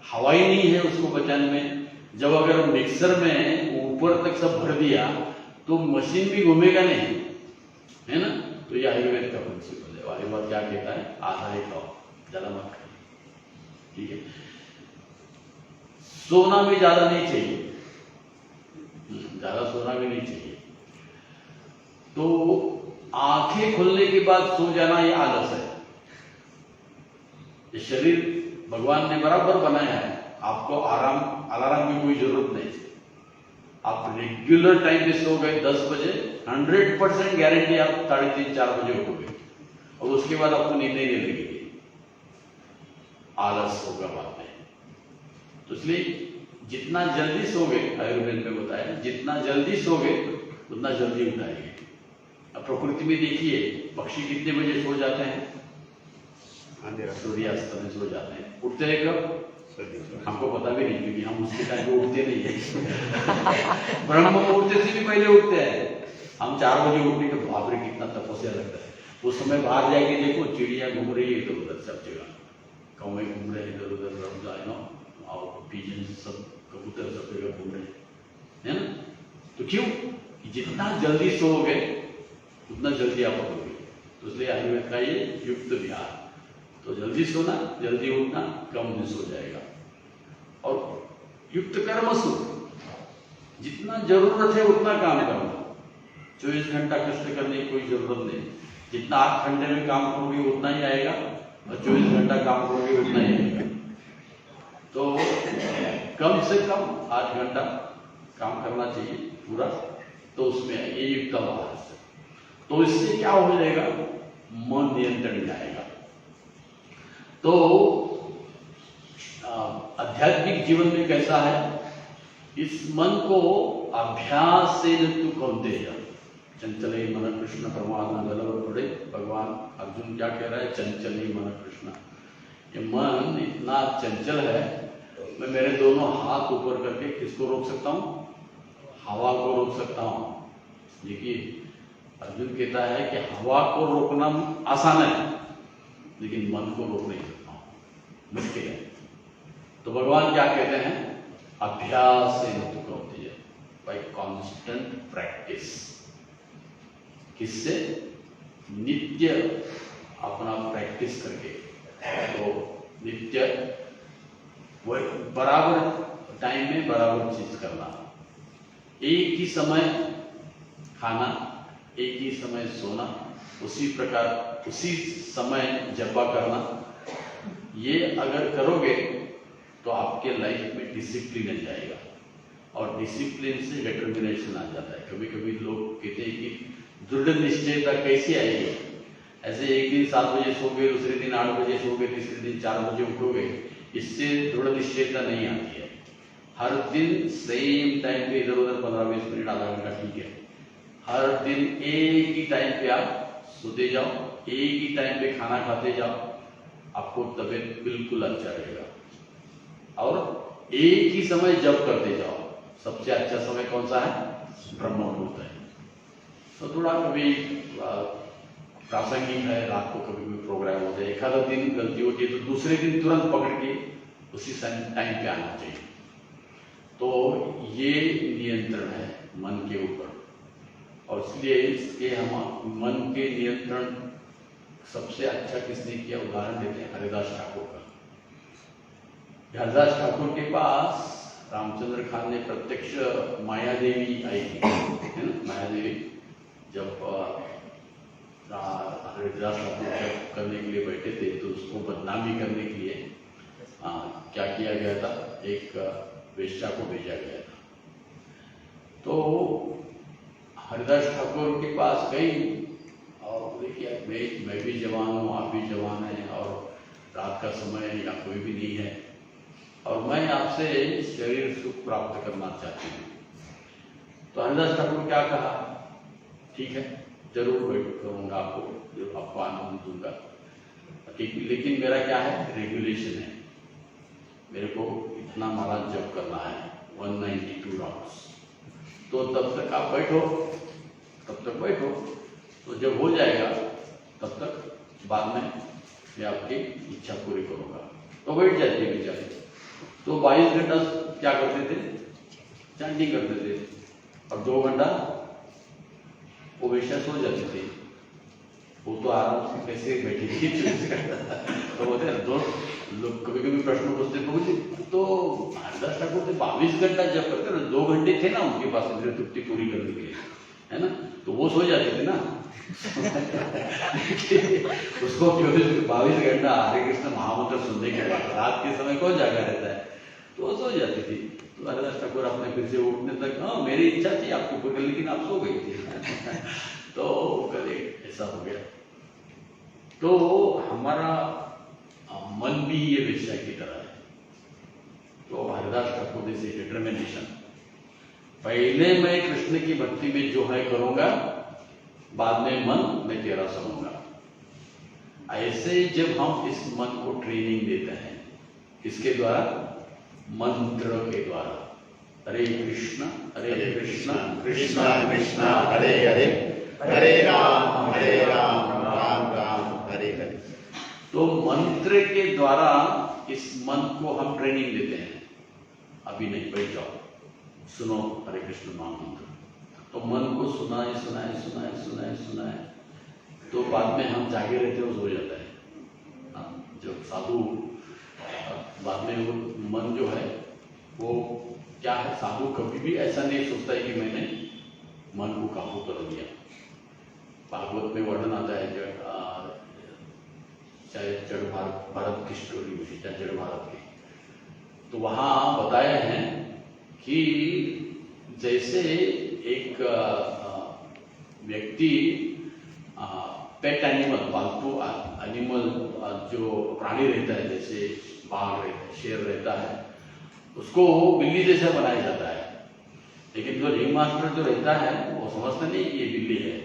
हवा ही नहीं है उसको बचाने में। जब अगर मिक्सर में ऊपर तक सब भर दिया तो मशीन भी घूमेगा नहीं, है ना। तो ये आयुर्वेद का प्रिंसिपल है। आयुर्वेद क्या कहता है? आधा ही खाओ, ज्यादा मत खाओ, ठीक है। सोना भी ज्यादा नहीं चाहिए, ज्यादा सोना भी नहीं चाहिए। तो आंखें खुलने के बाद सो जाना ये आलस है। ये शरीर भगवान ने बराबर बनाया है, आपको अलार्म की कोई जरूरत नहीं। आप रेगुलर टाइम पे सो गए 10 बजे, 100% गारंटी आप 3:30-4 बजे उठोगे और उसके बाद आपको नींद नहीं लगेगी, आलस होगा बाद में। तो इसलिए जितना जल्दी सोगे, आयुर्वेद में बताया, जितना जल्दी सोगे उतना जल्दी उठाएंगे। अब प्रकृति में देखिए पक्षी कितने बजे सो जाते हैं? सूर्यास्त में सो जाते हैं। उठते हैं कब? हमको पता भी नहीं, क्योंकि हम उसके टाइम पे उठते नहीं है। ब्रह्म मुहूर्त से भी पहले उठते हैं हम। 4 बजे उठने के बाप रे कितना तपस्या लगता है। उस समय बाहर जाके देखो, चिड़िया घूम रही है इधर उधर सब जगह, कौवे घूम रहे हैं इधर उधर, और पिजन सब, कबूतर सब जगह घूम रहे हैं ना। तो क्यों? जितना जल्दी सोओगे उतना जल्दी आप उठोगे। तो इसलिए आयुर्वेद का ये युक्त विहार, तो जल्दी सोना, जल्दी उठना, कम में सो जाएगा। और युक्त कर्म सु, जितना जरूरत है उतना काम करना। 24 घंटा कष्ट करने की कोई जरूरत नहीं। जितना 8 घंटे में काम करोगे उतना ही आएगा, और 24 घंटा काम करोगे उतना ही आएगा। तो कम से कम 8 घंटा काम करना चाहिए पूरा, तो उसमें ये युक्त आहार है। तो इससे क्या हो जाएगा? मन नियंत्रण में आएगा। तो आध्यात्मिक जीवन में कैसा है? इस मन को अभ्यास से तू कौनते जा चंचले मन कृष्ण परमात्मा गलवर पड़े। भगवान अर्जुन क्या कह रहा है? चंचले मन कृष्ण। ये मन इतना चंचल है, मैं मेरे दोनों हाथ ऊपर करके किसको रोक सकता हूँ? हवा को रोक सकता हूँ। देखिए अर्जुन कहता है कि हवा को रोकना आसान है, लेकिन मन को रोक नहीं सकता हूं, मुश्किल है। तो भगवान क्या कहते हैं? अभ्यास से न होती है, बाय कांस्टेंट प्रैक्टिस। किससे? नित्य अपना प्रैक्टिस करके। तो नित्य बराबर टाइम में बराबर चीज करना, एक ही समय खाना, एक ही समय सोना, उसी प्रकार उसी समय जपा करना। ये अगर करोगे तो आपके लाइफ में डिसिप्लिन आ जाएगा, और डिसिप्लिन से डिटर्मिनेशन आ जाता है। कभी कभी लोग कहते हैं कि दृढ़ निश्चयता कैसे आएगी? ऐसे एक दिन 7 बजे सोगे, दूसरे दिन 8 बजे सोगे, तीसरे दिन 4 बजे उठोगे, इससे दृढ़ निश्चयता नहीं आती है। हर दिन सेम टाइम पे इधर उधर 15-20 मिनट, आधा घंटा ठीक है। हर दिन एक ही टाइम पे आप सोते जाओ, एक ही टाइम पे खाना खाते जाओ, आपको तबीयत बिल्कुल अच्छा रहेगा। और एक ही समय जप करते जाओ। सबसे अच्छा समय कौन सा है? ब्रह्म मुहूर्त है। तो थोड़ा कभी प्रासंगिक है, रात को कभी भी प्रोग्राम होता है, एक आधा दिन गलती होती है, तो दूसरे दिन तुरंत पकड़ के उसी टाइम पे आना चाहिए। तो ये नियंत्रण है मन के ऊपर, और इसलिए इसके हम मन के नियंत्रण सबसे अच्छा किसने किया? उदाहरण देते हैं हरिदास ठाकुर का। हरिदास ठाकुर के पास रामचंद्र खान ने प्रत्यक्ष माया देवी आई थी, है ना। माया देवी जब हरिदास ठाकुर करने के लिए बैठे थे, तो उसको बदनामी करने के लिए क्या किया गया था? एक वेश्या को भेजा गया था। तो हरिदास ठाकुर के पास गई और देखिए मैं भी जवान हूँ, आप भी जवान हैं, और रात का समय है, या कोई भी नहीं है, और मैं आपसे शरीर सुख प्राप्त करना चाहती हूँ। तो हरिदास ठाकुर क्या कहा? ठीक है, जरूर वेट करूँगा, आपको आनंद दूंगा, ठीक, लेकिन मेरा क्या है? रेगुलेशन है, मेरे को इतना माला जप करना है, 192 राउंड्स। तो तब तक आप बैठो, तब तक बैठो, तो जब हो जाएगा तब तक बाद में मैं आपकी इच्छा पूरी करूँगा। तो बैठ जाते हैं बेचारे। तो 22 घंटा क्या करते थे? चैंटिंग करते थे, और 2 घंटा वो वेश्या सो जाती थी। वो तो आराम से कैसे बैठी थी, तो बोलते हैं दो लोग कभी कभी प्रश्न पूछते प्रभु जी, तो हरिदास ठाकुर तो 22 घंटा जब करते ना, 2 घंटे थे ना उनके पास इंद्रिय तृप्ति पूरी करने के लिए, है ना, तो वो सो जाते थे ना। उसको 22 घंटा हरे कृष्ण महामंत्र सुनने के बाद रात के समय कौन जागा रहता है, तो वो सो जाती थी। तो हरिदास ठाकुर अपने फिर से उठने तक, हाँ मेरी इच्छा थी आपको पकड़, लेकिन आप सो गई थी। तो कभी ऐसा हो गया। तो हमारा मन भी ये वेश्या की तरह है। तो हरिदास ठाकुर जैसे डिटर्मिनेशन, पहले मैं कृष्ण की भक्ति में जो है करूंगा, बाद में मन मैं तेरा सुनूंगा। ऐसे जब हम इस मन को ट्रेनिंग देते हैं, किसके द्वारा? मंत्र के द्वारा। हरे कृष्ण कृष्ण कृष्ण हरे हरे, हरे राम राम राम हरे हरे। तो मंत्र के द्वारा इस मन को हम ट्रेनिंग देते हैं। अभी नहीं, बैठ जाओ, सुनो हरे कृष्ण महामंत्र। तो मन को सुनाए सुनाए सुनाए सुनाए सुनाए, तो बाद में हम जागे रहते हो, सो जाता है। जब साधु बाद में वो मन जो है वो क्या है, साधु कभी भी ऐसा नहीं सोचता है कि मैंने मन को काबू कर लिया। भागवत में वर्णन आता है, चाहे जड़ भारत की स्टोरी में, चाहे जड़ भारत की, तो वहाँ बताया है कि जैसे एक व्यक्ति पेट एनिमल, पालतू एनिमल जो प्राणी रहता है, जैसे बाघ रहता है, शेर रहता है, उसको बिल्ली जैसा बनाया जाता है। लेकिन जो रिंग मास्टर जो रहता है वो समझता नहीं कि ये बिल्ली है,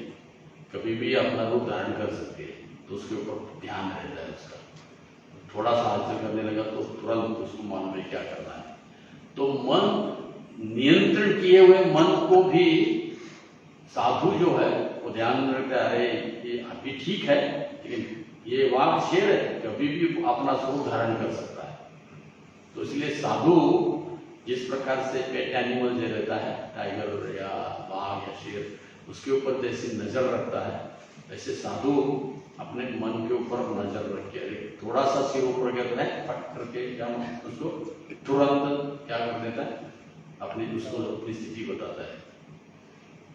कभी भी अपना रूप धारण कर सकती है। तो उसके ऊपर ध्यान रहता है उसका, थोड़ा सा हलचल करने लगा तो तुरंत उसको मालूम है क्या करना है। तो मन नियंत्रण किए हुए मन को भी साधु जो है वो ध्यान रखता है, ये अभी ठीक है, लेकिन ये वाघ शेर है, कभी भी अपना स्वरूप धारण कर सकता है। तो इसलिए साधु जिस प्रकार से पेट एनिमल जो रहता है, टाइगर या बाघ या शेर, उसके ऊपर जैसे नजर रखता है, वैसे साधु अपने मन के ऊपर नजर रख के, थोड़ा सा सिर ऊपर गया तो है फट करके क्या उसको तुरंत क्या कर देता है, अपनी उसको अपनी स्थिति बताता है।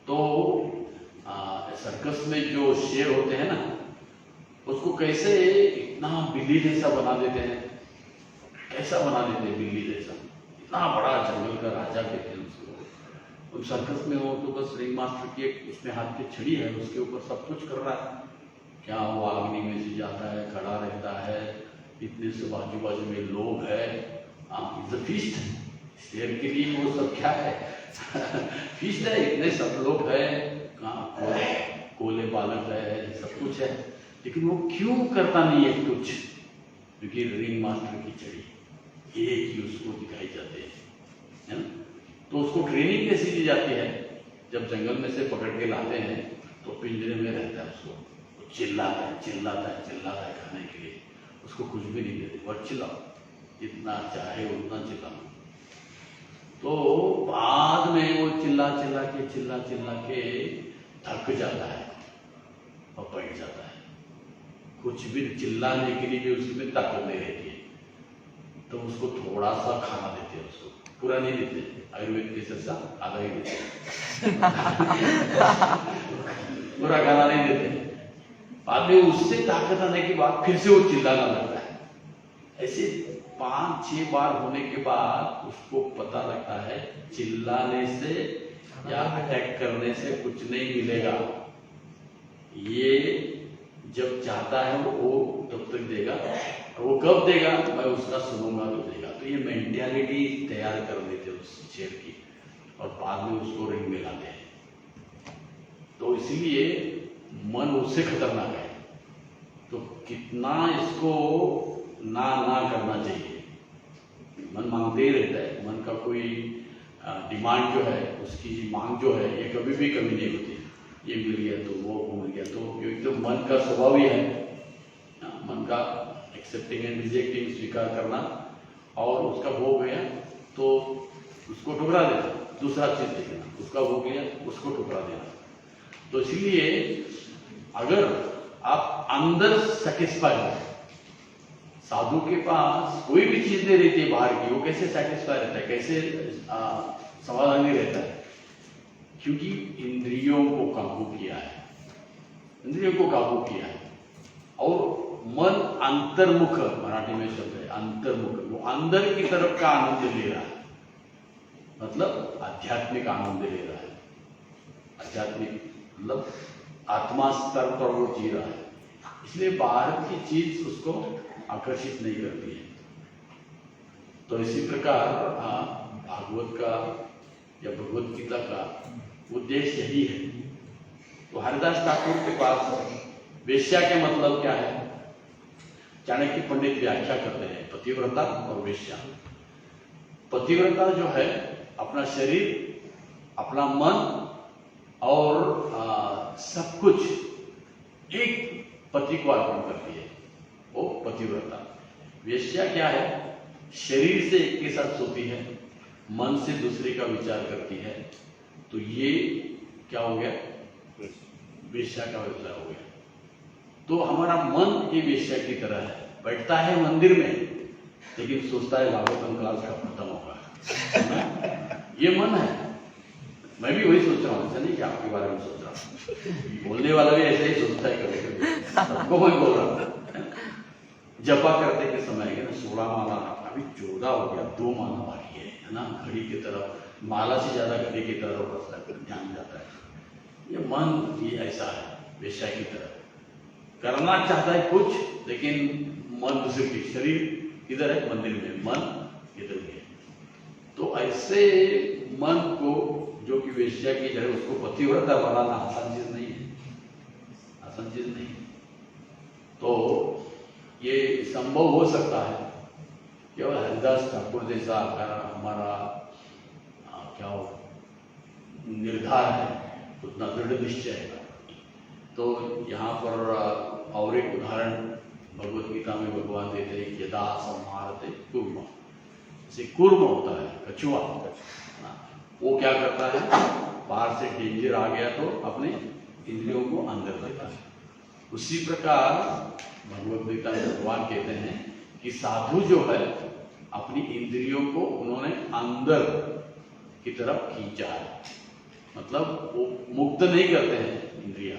तो सर्कस में जो शेर होते हैं ना, उसको कैसे इतना बिल्ली जैसा बना देते हैं, कैसा बना देते हैं बिल्ली जैसा, इतना बड़ा जंगल का राजा कहते हैं उसको। उस सर्कस में हो तो बस रिंग मास्टर की एक उसमें हाथ की छड़ी है, उसके ऊपर सब कुछ कर रहा है। क्या वो अग्नि में से जाता है, खड़ा रहता है, इतने से बाजू बाजू में लोग है, फीस्ट शेर के लिए वो सब क्या है, फीस्ट है, इतने सब लोग है, कोले बालक है, सब कुछ है, लेकिन वो क्यों करता नहीं है कुछ? क्योंकि रिंग मास्टर की छड़ी एक ही उसको दिखाई जाते हैं, है ना। तो उसको ट्रेनिंग कैसी दी जाती है? जब जंगल में से पकड़ के लाते हैं तो पिंजरे में रहता है, उसको चिल्लाता है चिल्लाता है चिल्लाता है खाने के लिए, उसको कुछ भी नहीं देते, और चिल्लाओ जितना चाहे उतना चिल्लाओ। तो बाद में वो चिल्ला चिल्ला के थक जाता है और बैठ जाता है, कुछ भी चिल्लाने के लिए भी उसमें ताकत नहीं रहती है। तो उसको थोड़ा सा खाना देते हैं, उसको पूरा नहीं देते, आयुर्वेद के हिसाब से आधा ही देते पूरा खाना नहीं देते। बाद में उससे ताकत आने के बाद फिर से वो चिल्लाना लगता है। ऐसे 5-6 बार होने के बाद उसको पता लगता है चिल्लाने से या अटैक करने से कुछ नहीं मिलेगा, ये जब चाहता है वो तब तक देगा, और वो कब देगा मैं उसका सुनूंगा तो देगा। तो ये मेंटालिटी तैयार कर देते उस शेर की, और बाद में उसको रिंग में लाते हैं। तो इसीलिए मन उससे खतरनाक है। तो कितना इसको ना करना चाहिए। मन मांगते ही रहता है, मन का कोई डिमांड जो है, उसकी मांग जो है, ये कभी भी कमी नहीं होती। ये मिल गया तो वो मिल गया तो, क्योंकि तो मन का स्वभाव ही है, मन का एक्सेप्टिंग एंड रिजेक्टिंग, स्वीकार करना, और उसका हो गया तो उसको ठुकरा देना, दूसरा चीज देखना, उसका हो गया उसको ठुकरा देना। तो इसलिए अगर आप अंदर सेटिस्फाई हो, साधु के पास कोई भी चीज नहीं रहती है बाहर की, वो कैसे सेटिस्फाई रहता है, कैसे समाधानी रहता है? क्योंकि इंद्रियों को काबू किया है, इंद्रियों को काबू किया है। और मन अंतर्मुख, मराठी में शब्द है अंतर्मुख, वो अंदर की तरफ का आनंद ले रहा है, मतलब आध्यात्मिक आनंद ले रहा है। आध्यात्मिक मतलब आत्मा स्तर पर वो जी रहा है, इसलिए बाहर की चीज उसको आकर्षित नहीं करती है। तो इसी प्रकार भागवत का या भगवत गीता का उद्देश्य यही है। तो हरिदास ठाकुर के पास वेश्या के मतलब क्या है, चाणक्य पंडित व्याख्या करते हैं पतिव्रता और वेश्या। पतिव्रता जो है अपना शरीर, अपना मन और सब कुछ एक पति को अर्पण करती है, वो पतिव्रता। वेश्या क्या है, शरीर से एक के साथ सोती है, मन से दूसरे का विचार करती है। तो ये क्या हो गया, वेश्या का व्यवसाय हो गया। तो हमारा मन ये वेश्या की तरह है, बैठता है मंदिर में लेकिन सोचता है भागवतम क्लास का खत्म होगा। ये मन है। मैं भी वही सोच रहा हूँ, ऐसा नहीं कि आपके बारे में सोच रहा हूँ, बोलने वाला भी ऐसे ही सोचता है कभी कभी, सबको मैं बोल रहा हूँ। जपा करते के समय है ना 16 माला, अभी 14 हो गया, 2 माला बाकी है ना। घड़ी की तरफ, माला से ज्यादा घड़ी की तरफ ध्यान जाता है। ये मन ये ऐसा है, वेश्या की तरह करना चाहता है कुछ, लेकिन मन दूसरे की, शरीर इधर है मंदिर में, मन इधर है। तो ऐसे मन को जो कि वेश्या की तरह, उसको पतिव्रता बनाना आसान चीज नहीं है, आसान चीज नहीं। तो ये संभव हो सकता है केवल हरिदास ठाकुर जैसा अगर हमारा क्या हो निर्धार है, उतना दृढ़ निश्चय है। तो यहाँ पर और एक उदाहरण भगवत गीता में भगवान देते हैं, यदा संहारते कूर्म। जैसे कूर्म होता है कछुआ, वो क्या करता है, बाहर से डेंजर आ गया तो अपने इंद्रियों को अंदर लेता है। उसी प्रकार भगवत गीता में भगवान कहते हैं कि साधु जो है अपनी इंद्रियों को उन्होंने अंदर की तरफ खींचा है, मतलब वो मुक्त नहीं करते हैं, इंद्रिया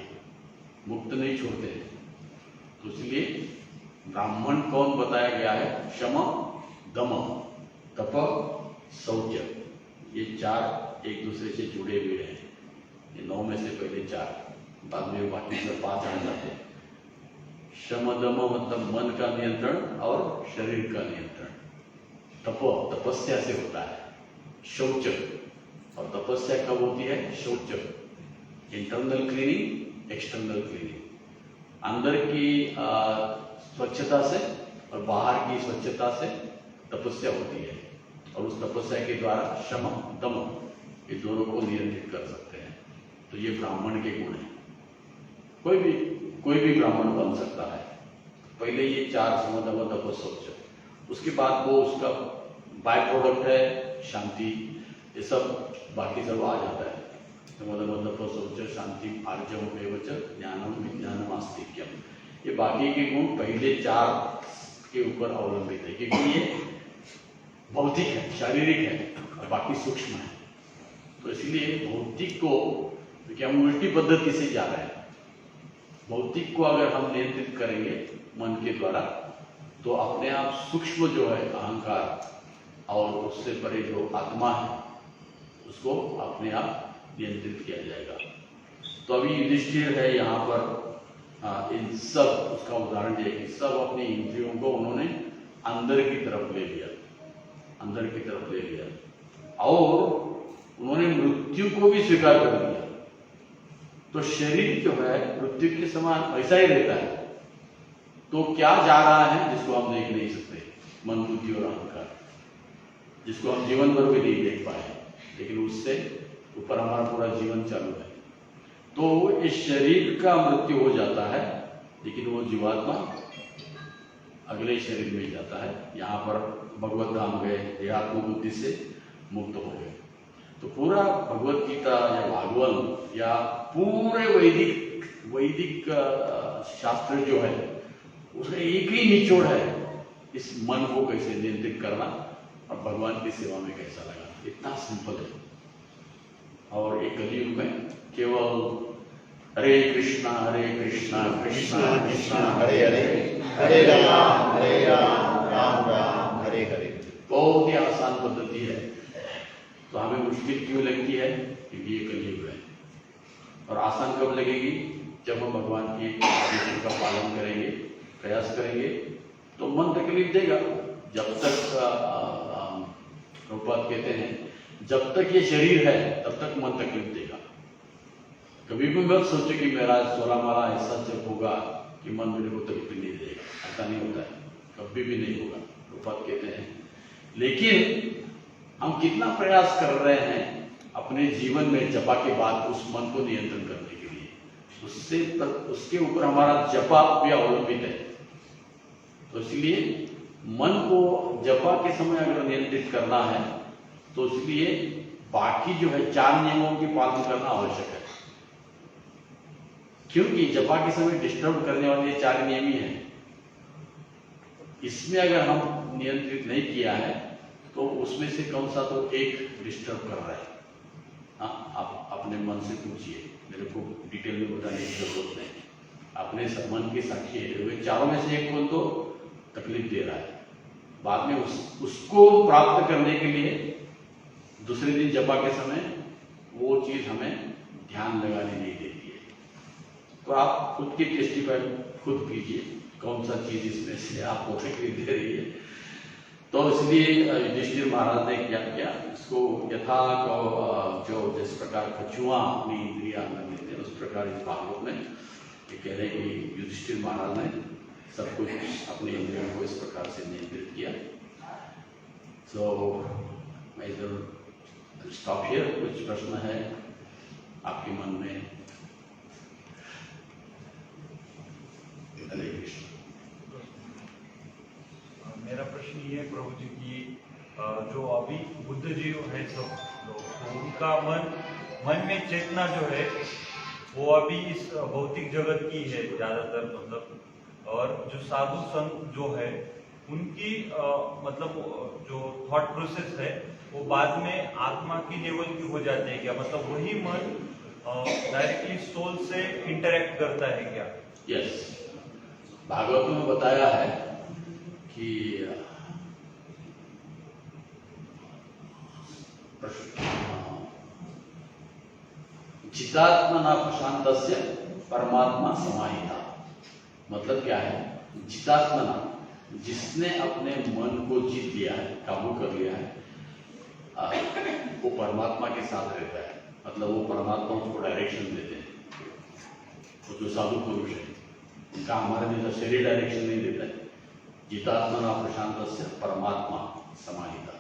मुक्त नहीं छोड़ते हैं। तो इसलिए ब्राह्मण कौन बताया गया है, शम दम तप शौच, ये 4 एक दूसरे से जुड़े हुए हैं। ये 9 में से पहले 4, बाद में बाकी सब 5 आ जाते हैं। शम दम मतलब मन का नियंत्रण और शरीर का नियंत्रण। तप तपस्या से होता है। शौच, और तपस्या कब होती है, शौच इंटरनल क्लीनिंग, एक्सटर्नल क्लीनिंग, अंदर की स्वच्छता से और बाहर की स्वच्छता से तपस्या होती है। और उस तपस्या के द्वारा शम दम ये दोनों को नियंत्रित कर सकते हैं। तो ये ब्राह्मण के गुण हैं। कोई भी ब्राह्मण बन सकता है। पहले ये 4 सम दम तप शौच, उसके बाद वो उसका बाय प्रोडक्ट है शांति, ये सब बाकी सब आ जाता है। तप शौच शांति आर्जव एवच ज्ञानम विज्ञानम आस्तिक्यम, ये बाकी के गुण पहले 4 के ऊपर अवलंबित है, क्योंकि ये भौतिक है, शारीरिक है और बाकी सूक्ष्म है। तो इसलिए भौतिक को, क्योंकि हम उल्टी पद्धति से जा रहे हैं, भौतिक को अगर हम नियंत्रित करेंगे मन के द्वारा, तो अपने आप सूक्ष्म जो है अहंकार और उससे परे जो आत्मा है उसको अपने आप नियंत्रित किया जाएगा। तो अभी युधिष्ठिर है यहाँ पर, इन सब उसका उदाहरण दिया कि सब अपनी इंद्रियों को उन्होंने अंदर की तरफ ले लिया, अंदर की तरफ ले लिया और उन्होंने मृत्यु को भी स्वीकार कर लिया। तो शरीर जो है मृत्यु के समान ऐसा ही रहता है। तो क्या जा रहा है जिसको हम देख नहीं सकते, मन बुद्धि और अहंकार, जिसको हम जीवन भर भी नहीं देख पाए, लेकिन उससे ऊपर हमारा पूरा जीवन चालू है। तो इस शरीर का मृत्यु हो जाता है, लेकिन वो जीवात्मा अगले शरीर में जाता है। यहाँ पर भगवत धाम गए, देहात्म बुद्धि से मुक्त हो गए। तो पूरा भगवत गीता या भागवत या पूरे वैदिक शास्त्र जो है, उसका एक ही निचोड़ है इस मन को कैसे नियंत्रित करना और भगवान की सेवा में कैसा लगा। इतना सिंपल है। और एक कलयुग में केवल हरे कृष्णा कृष्णा कृष्णा हरे हरे, हरे राम राम राम हरे हरे। बहुत ही आसान पद्धति है। तो हमें मुश्किल क्यों लगती है? क्योंकि ये कलयुग है। और आसान कब लगेगी? जब हम भगवान के आदेशों का पालन करेंगे, प्रयास करेंगे, तो मन तकलीफ देगा। जब तक प्रभुपाद कहते हैं जब तक ये शरीर है तब तक मन तकलीफ देगा। कभी भी मत सोचो कि मेरा 16 माला ऐसा जब होगा कि मन मेरे को तकलीफ नहीं देगा। ऐसा नहीं होता है, कभी भी नहीं होगा, प्रभुपाद कहते हैं। लेकिन हम कितना प्रयास कर रहे हैं अपने जीवन में जपा के बाद उस मन को नियंत्रण करने के लिए, उसके ऊपर हमारा जपा भी अवलंबित है। तो इसलिए मन को जपा के समय अगर नियंत्रित करना है तो इसलिए बाकी जो है 4 नियमों की पालन करना आवश्यक है। क्योंकि जपा के समय डिस्टर्ब करने वाले 4 नियम ही हैं। इसमें अगर हम नियंत्रित नहीं किया है तो उसमें से कौन सा तो एक डिस्टर्ब कर रहा है। हाँ, आप अपने मन से पूछिए, मेरे को डिटेल में बताने की जरूरत नहीं। अपने मन के साक्षी है, वे 4 में से एक कौन तो तकलीफ दे रहा है। बाद में उसको प्राप्त करने के लिए दूसरे दिन जपा के समय वो चीज हमें ध्यान लगाने नहीं देती है। तो आप खुद की टेस्टिफाई खुद कीजिए कौन सा चीज इसमें से आपको तकलीफ दे रही है। तो इसलिए युधिष्ठिर महाराज ने क्या किया, इसको यथा जो जिस प्रकार कछुआ अपनी इंद्रिया अंदर लेते हैं उस प्रकार इस भागवत में ये कह रहे हैं कि युधिष्ठिर महाराज ने सब कुछ अपने इंद्रियों को इस प्रकार से नियंत्रित किया। सो मैं इधर स्टॉप हियर। कुछ प्रश्न है आपके मन में? हरे कृष्ण। मेरा प्रश्न ये है प्रभु जी की जो अभी बुद्ध जीव है सब लोग, तो उनका मन में चेतना जो है वो अभी इस भौतिक जगत की है ज्यादातर, मतलब। और जो साधु संत जो है उनकी मतलब जो थॉट प्रोसेस है वो बाद में आत्मा की लेवल की हो जाते हैं क्या? मतलब वही मन डायरेक्टली सोल से इंटरेक्ट करता है क्या? यस, भागवत में बताया है कि जितात्मना प्रशांतस्य परमात्मा समाहिता। मतलब क्या है? जितात्मना, जिसने अपने मन को जीत लिया है, काबू कर लिया है, वो परमात्मा के साथ रहता है। मतलब वो परमात्मा उसको डायरेक्शन देते हैं। वो जो साधु पुरुष है उनका हमारे जैसा शरीर डायरेक्शन नहीं देता है। जितात्मना प्रशांतस्य परमात्मा समाहिता,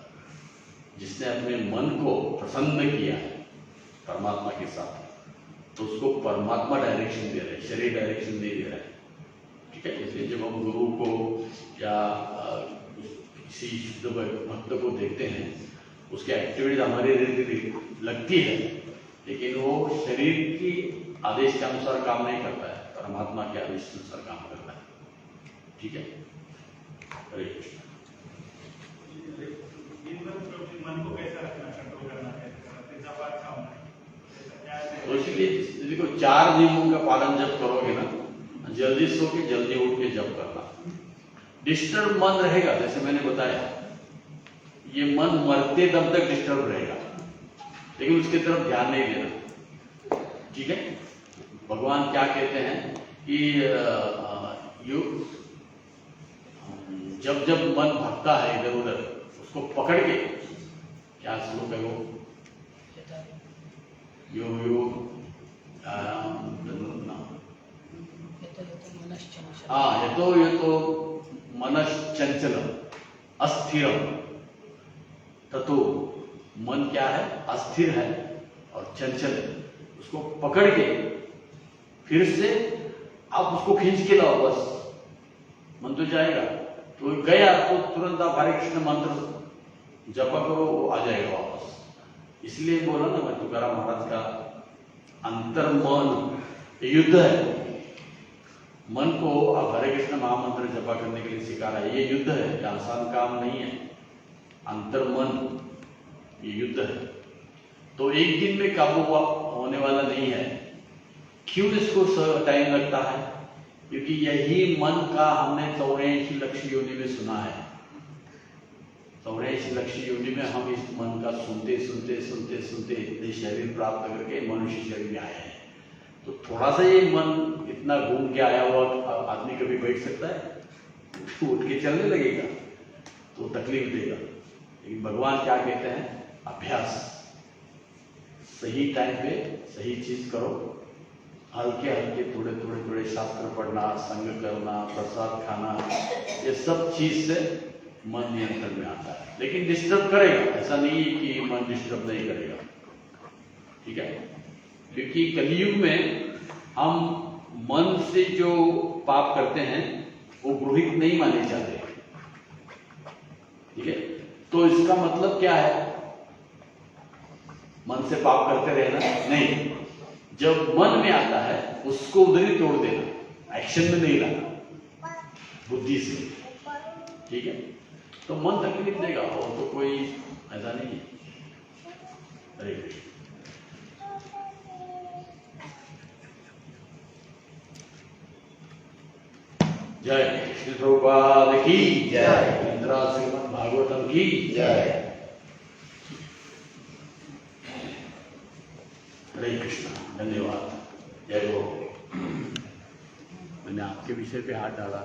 जिसने अपने मन को प्रसन्न किया है परमात्मा के साथ, तो उसको परमात्मा डायरेक्शन दे रहा है, शरीर डायरेक्शन नहीं दे रहा है। ठीक है। इसलिए जब हम गुरु को या किसी शुद्ध भक्त को देखते हैं, उसकी एक्टिविटीज हमारी लगती है, लेकिन वो शरीर की आदेश के अनुसार काम नहीं करता है, परमात्मा के आदेश के अनुसार काम करता है। ठीक है। हरे कृष्ण। मन को कैसा रखना, कंट्रोल करना है, तो इसलिए देखो 4 नियमों का पालन जब करोगे ना, जल्दी सो के जल्दी उठ के जब करना। डिस्टर्ब मन रहेगा, जैसे मैंने बताया, ये मन मरते दम तक डिस्टर्ब रहेगा, लेकिन उसकी तरफ ध्यान नहीं देना। ठीक है। भगवान क्या कहते हैं कि जब जब मन भागता है इधर उधर, उसको पकड़ के, क्या श्लोक है वो, यो यो ये तो मनश्चंचलम अस्थिरम, ततो मन क्या है? अस्थिर है और चंचल है। उसको पकड़ के फिर से आप उसको खींच के लाओ, बस मन तो जाएगा। तो गया तो तुरंत आप हरे कृष्ण मंत्र जपा करो, वो आ जाएगा वापस। इसलिए बोला ना मैं, तुकाराम महाराज का अंतर्मन युद्ध है। मन को अब हरे कृष्ण महामंत्र जपा करने के लिए सिखा रहा है। ये युद्ध है, ये आसान काम नहीं है। अंतर्मन ये युद्ध है, तो एक दिन में काबू होने वाला नहीं है। क्यों इसको टाइम लगता है? क्योंकि यही मन का हमने 84 लक्ष्य योनि में सुना है। 84 लक्ष्य योनि में हम इस मन का सुनते सुनते सुनते सुनते इतने शरीर प्राप्त करके मनुष्य शरीर में आए हैं। तो थोड़ा सा ये मन इतना घूम के आया हुआ आदमी कभी बैठ सकता है? उठ के चलने लगेगा तो तकलीफ देगा। लेकिन भगवान क्या कहते हैं? अभ्यास, सही टाइम पे सही चीज करो, हल्के हल्के थोड़े थोड़े थोड़े शास्त्र पढ़ना, संग करना, प्रसाद खाना, ये सब चीज से मन नियंत्रण में आता है। लेकिन डिस्टर्ब करेगा, ऐसा नहीं कि मन डिस्टर्ब नहीं करेगा, ठीक है? क्योंकि कलयुग में हम मन से जो पाप करते हैं वो गृहित नहीं माने जाते, ठीक है? तो इसका मतलब क्या है? मन से पाप करते रहना नहीं, जब मन में आता है उसको उधर ही तोड़ देना, एक्शन में नहीं लाना, बुद्धि से, ठीक है? तो मन तकलीफ देगा और तो कोई ऐसा नहीं है। हरे कृष्ण। जय श्री प्रभुपाद की जय, इंदिरा श्रीमद् भागवतम की जय। हरे कृष्ण, धन्यवाद। जय गुरु। मैंने आपके विषय पे हाथ डाला।